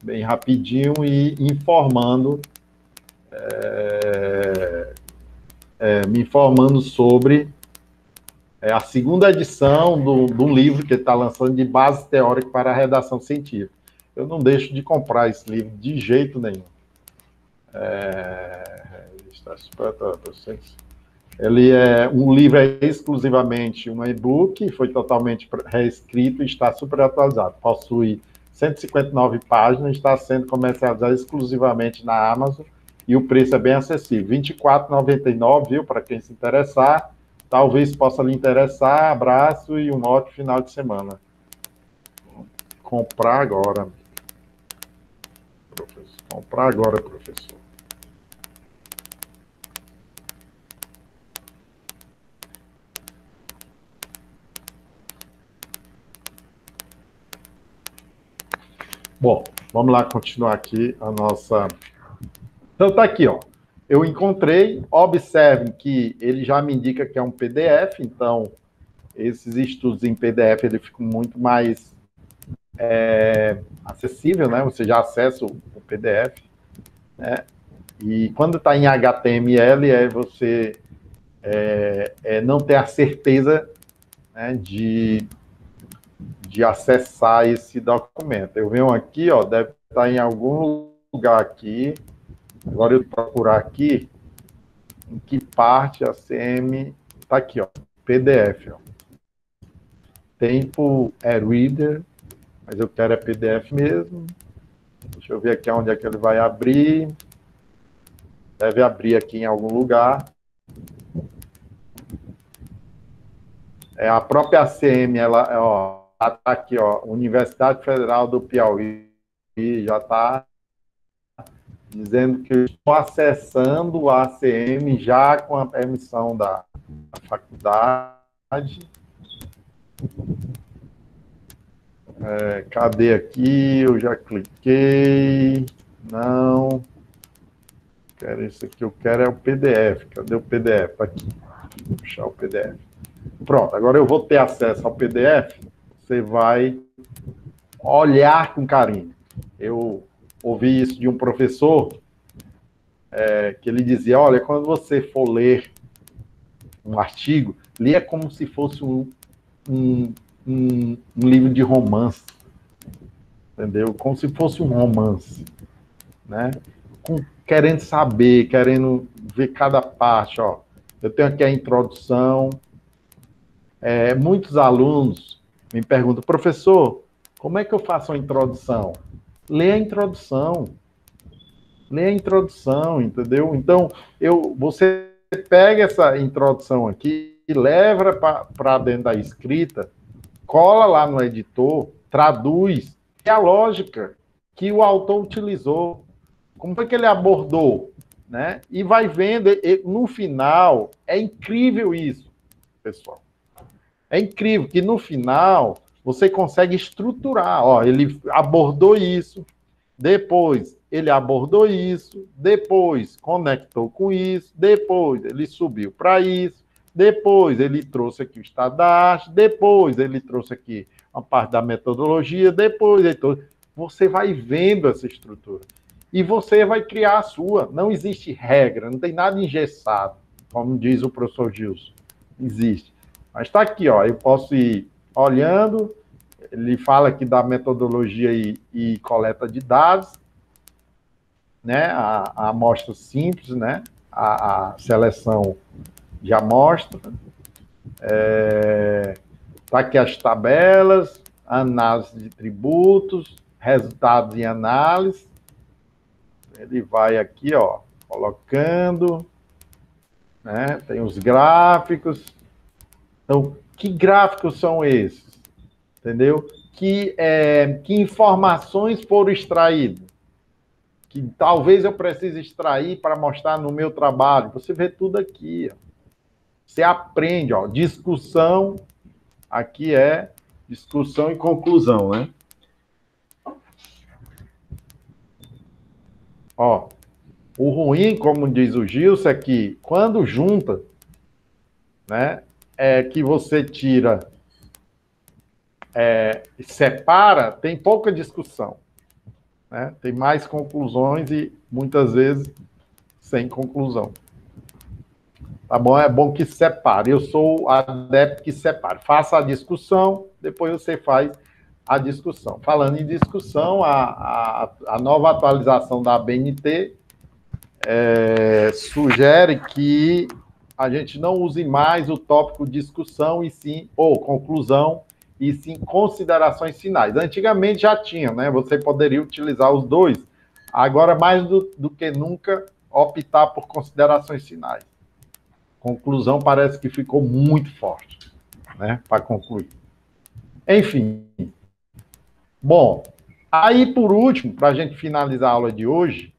Bem rapidinho, e informando, me informando sobre a segunda edição do livro que ele está lançando de base teórica para a redação científica. Eu não deixo de comprar esse livro de jeito nenhum. Ele um livro exclusivamente um e-book, foi totalmente reescrito e está super atualizado. Possui 159 páginas, está sendo comercializado exclusivamente na Amazon e o preço é bem acessível, R$ 24,99, viu? Para quem se interessar, talvez possa lhe interessar. Abraço e um ótimo final de semana. Comprar agora, professor. Comprar agora, professor. Bom, vamos lá continuar aqui a nossa... Então, tá aqui, ó. Eu encontrei, observem que ele já me indica que é um PDF, então esses estudos em PDF ele ficam muito mais acessível, né? Você já acessa o PDF, né? E quando está em HTML, você não tem a certeza, né, de acessar esse documento. Eu venho aqui, ó, deve estar em algum lugar aqui. Agora eu vou procurar aqui em que parte a CM está aqui, ó, PDF. Ó. Tempo é Reader, mas eu quero PDF mesmo. Deixa eu ver aqui onde é que ele vai abrir. Deve abrir aqui em algum lugar. A própria ACM, ela está aqui, ó, Universidade Federal do Piauí, já está dizendo que eu estou acessando a ACM já com a permissão da faculdade. Cadê aqui? Eu já cliquei. Não. Quero isso aqui, eu quero é o PDF. Cadê o PDF? Aqui. Vou puxar o PDF. Pronto, agora eu vou ter acesso ao PDF. Você vai olhar com carinho. Eu ouvi isso de um professor, que ele dizia, olha, quando você for ler um artigo, leia como se fosse um livro de romance, entendeu? Como se fosse um romance, né? Querendo saber, querendo ver cada parte, ó. Eu tenho aqui a introdução. Muitos alunos me perguntam, professor, como é que eu faço a introdução? Lê a introdução. Lê a introdução, entendeu? Então, você pega essa introdução aqui e leva para dentro da escrita, cola lá no editor, traduz, é a lógica que o autor utilizou, como foi que ele abordou, né? E vai vendo, no final, é incrível isso, pessoal. É incrível que no final você consegue estruturar, ó, ele abordou isso, depois ele abordou isso, depois conectou com isso, depois ele subiu para isso, depois ele trouxe aqui o estado da arte, depois ele trouxe aqui uma parte da metodologia, depois ele trouxe... Você vai vendo essa estrutura. E você vai criar a sua. Não existe regra, não tem nada engessado, como diz o professor Gilson. Existe. Mas está aqui, ó, eu posso ir olhando, ele fala aqui da metodologia e coleta de dados, né, a amostra simples, né, a seleção de amostra, tá aqui as tabelas, análise de tributos, resultados e análise, ele vai aqui, ó, colocando, né, tem os gráficos. Então, que gráficos são esses? Entendeu? Que informações foram extraídas? Que talvez eu precise extrair para mostrar no meu trabalho. Você vê tudo aqui. Ó. Você aprende, ó, discussão. Aqui é discussão e conclusão, né? Ó, o ruim, como diz o Gilson, é que quando junta, né, é que você tira, separa, tem pouca discussão, né? Tem mais conclusões e muitas vezes sem conclusão. Tá bom? É bom que separe. Eu sou adepto que separe. Faça a discussão, depois você faz a discussão. Falando em discussão, a nova atualização da ABNT sugere que a gente não use mais o tópico discussão e sim, ou conclusão, e sim considerações finais. Antigamente já tinha, né? Você poderia utilizar os dois. Agora, mais do que nunca, optar por considerações finais. Conclusão parece que ficou muito forte, né? Para concluir. Enfim. Bom, aí por último, para a gente finalizar a aula de hoje,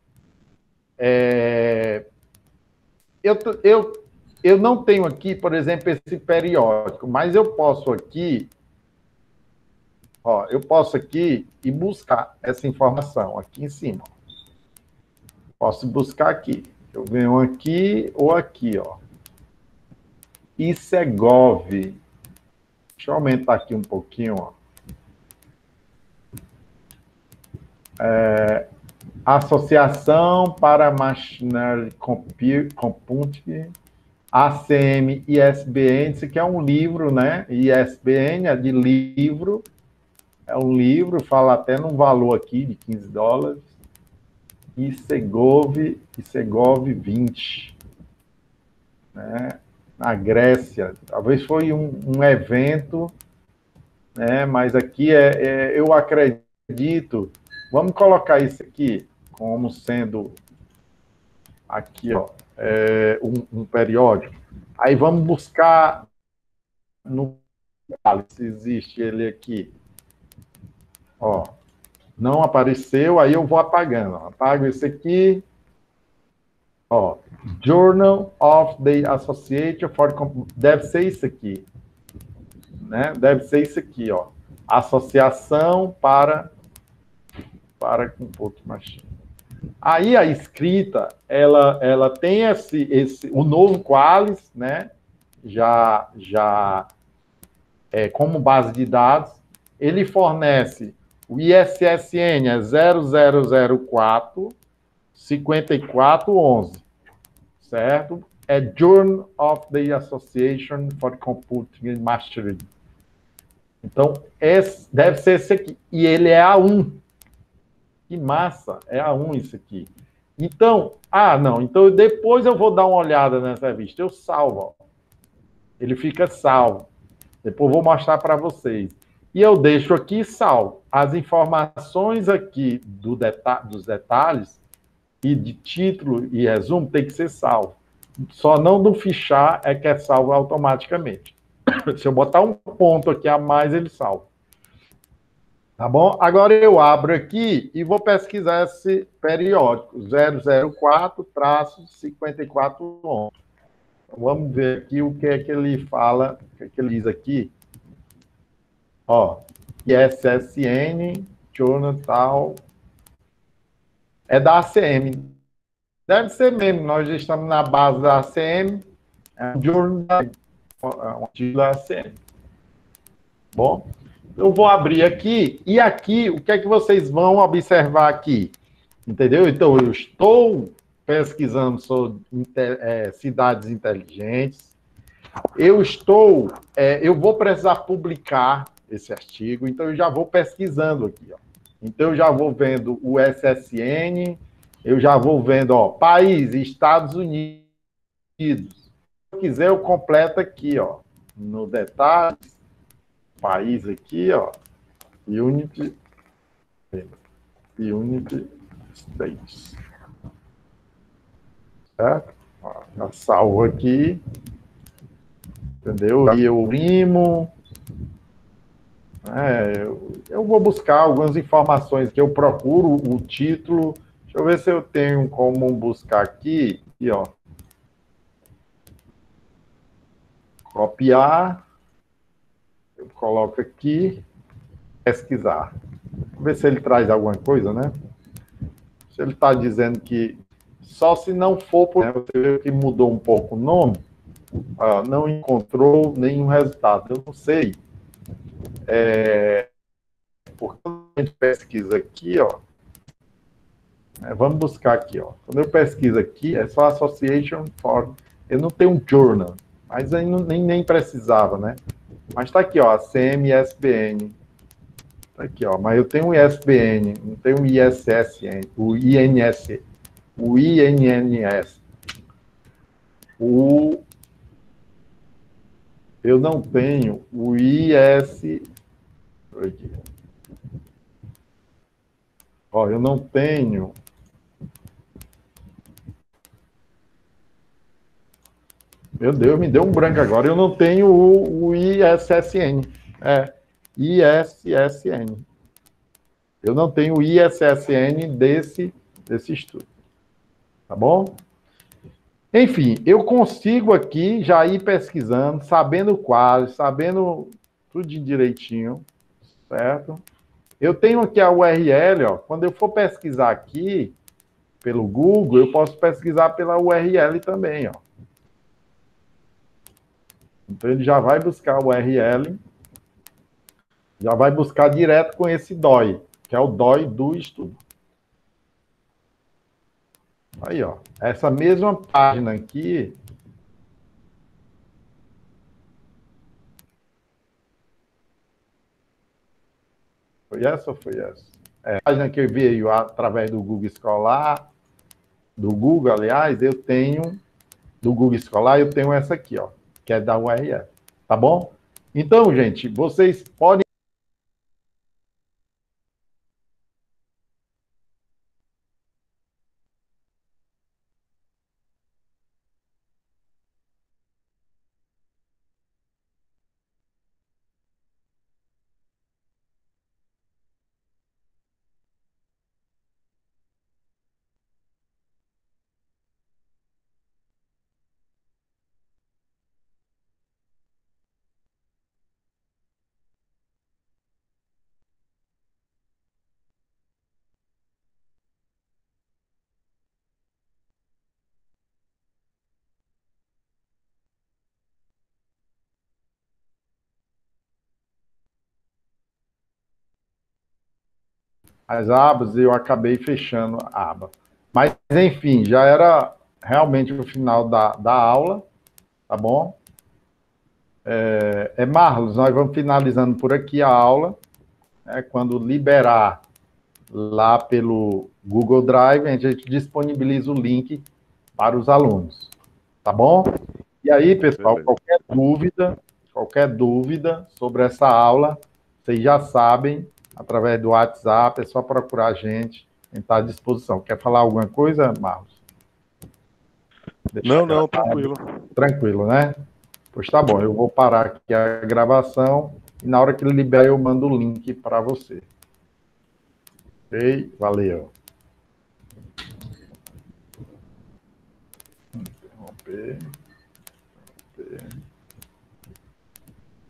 eu não tenho aqui, por exemplo, esse periódico, mas eu posso aqui, ó, eu posso aqui e buscar essa informação aqui em cima. Posso buscar aqui. Eu venho aqui ou aqui, ó. ICEGOV. Deixa eu aumentar aqui um pouquinho, ó. Associação para Machinery Computing, ACM ISBN, isso aqui é um livro, né? ISBN é de livro, é um livro, fala até num valor aqui de $15. E Segov 20, né? Na Grécia. Talvez foi um evento, né? Mas aqui eu acredito. Vamos colocar isso aqui como sendo aqui, ó, um periódico. Aí vamos buscar no se existe ele aqui. Ó, não apareceu, aí eu vou apagando. Ó. Apago esse aqui. Ó, Journal of the Association for... Deve ser isso aqui. Né? Deve ser isso aqui, ó. Associação para Computing Machine. Aí a escrita, ela tem o novo Qualys, né? Já como base de dados. Ele fornece o ISSN, é 0004 5411, certo? É Journal of the Association for Computing Mastery. Então, deve ser esse aqui. E ele é A1. Que massa, é A1 isso aqui. Então, não, então depois eu vou dar uma olhada nessa revista. Eu salvo, ó. Ele fica salvo. Depois eu vou mostrar para vocês. E eu deixo aqui salvo. As informações aqui dos detalhes e de título e resumo tem que ser salvo. Só não do fichar é que é salvo automaticamente. Se eu botar um ponto aqui a mais, ele salva. Tá bom? Agora eu abro aqui e vou pesquisar esse periódico, 004-5411. Vamos ver aqui o que é que ele fala, o que é que ele diz aqui. Ó, ISSN, Journal tal. É da ACM. Deve ser mesmo, nós já estamos na base da ACM. É um Journal da ACM. Bom, eu vou abrir aqui, e aqui, o que é que vocês vão observar aqui? Entendeu? Então, eu estou pesquisando sobre cidades inteligentes, eu vou precisar publicar esse artigo, então eu já vou pesquisando aqui, ó. Então, eu já vou vendo o SSN, eu já vou vendo, ó, país, Estados Unidos. Se eu quiser, eu completo aqui, ó, no detalhes, país aqui, ó, Unity States. Certo? Ó, já salvo aqui. Entendeu? E eu primo. Eu vou buscar algumas informações que eu procuro o título. Deixa eu ver se eu tenho como buscar aqui. Aqui, ó. Copiar. Eu coloco aqui. Pesquisar. Vamos ver se ele traz alguma coisa, né? Se ele está dizendo que só se não for, você vê que mudou um pouco o nome, não encontrou nenhum resultado. Eu não sei. Porque quando a gente pesquisa aqui, ó, vamos buscar aqui, ó. Quando eu pesquiso aqui, é só Association for... Eu não tenho um journal, mas aí nem precisava, né? Mas está aqui, ó, a CMSBN. Tá aqui, ó, mas eu tenho o ISBN, não tenho o ISSN, o INS, o INNS. Eu não tenho o IS... Aqui. Ó, eu não tenho... Meu Deus, me deu um branco agora. Eu não tenho o ISSN. ISSN. Eu não tenho o ISSN desse estudo. Tá bom? Enfim, eu consigo aqui já ir pesquisando, sabendo quais, sabendo tudo direitinho, certo? Eu tenho aqui a URL, ó. Quando eu for pesquisar aqui pelo Google, eu posso pesquisar pela URL também, ó. Então, ele já vai buscar a URL, já vai buscar direto com esse DOI, que é o DOI do estudo. Aí, ó. Essa mesma página aqui. Foi essa ou foi essa? É, a página que veio através do Google Escolar, do Google, aliás, eu tenho, do Google Escolar, eu tenho essa aqui, ó, que é da URF. Tá bom? Então, gente, vocês podem. As abas e eu acabei fechando a aba. Mas, enfim, já era realmente o final da aula, tá bom? Marlos, nós vamos finalizando por aqui a aula. Quando liberar lá pelo Google Drive, a gente disponibiliza o link para os alunos, tá bom? E aí, pessoal, Beleza. qualquer dúvida sobre essa aula, vocês já sabem, através do WhatsApp, é só procurar a gente está à disposição. Quer falar alguma coisa, Marlos? Não, tranquilo. Tranquilo, né? Pois tá bom, eu vou parar aqui a gravação e na hora que ele liberar eu mando o link para você. Ok? Valeu. Interromper.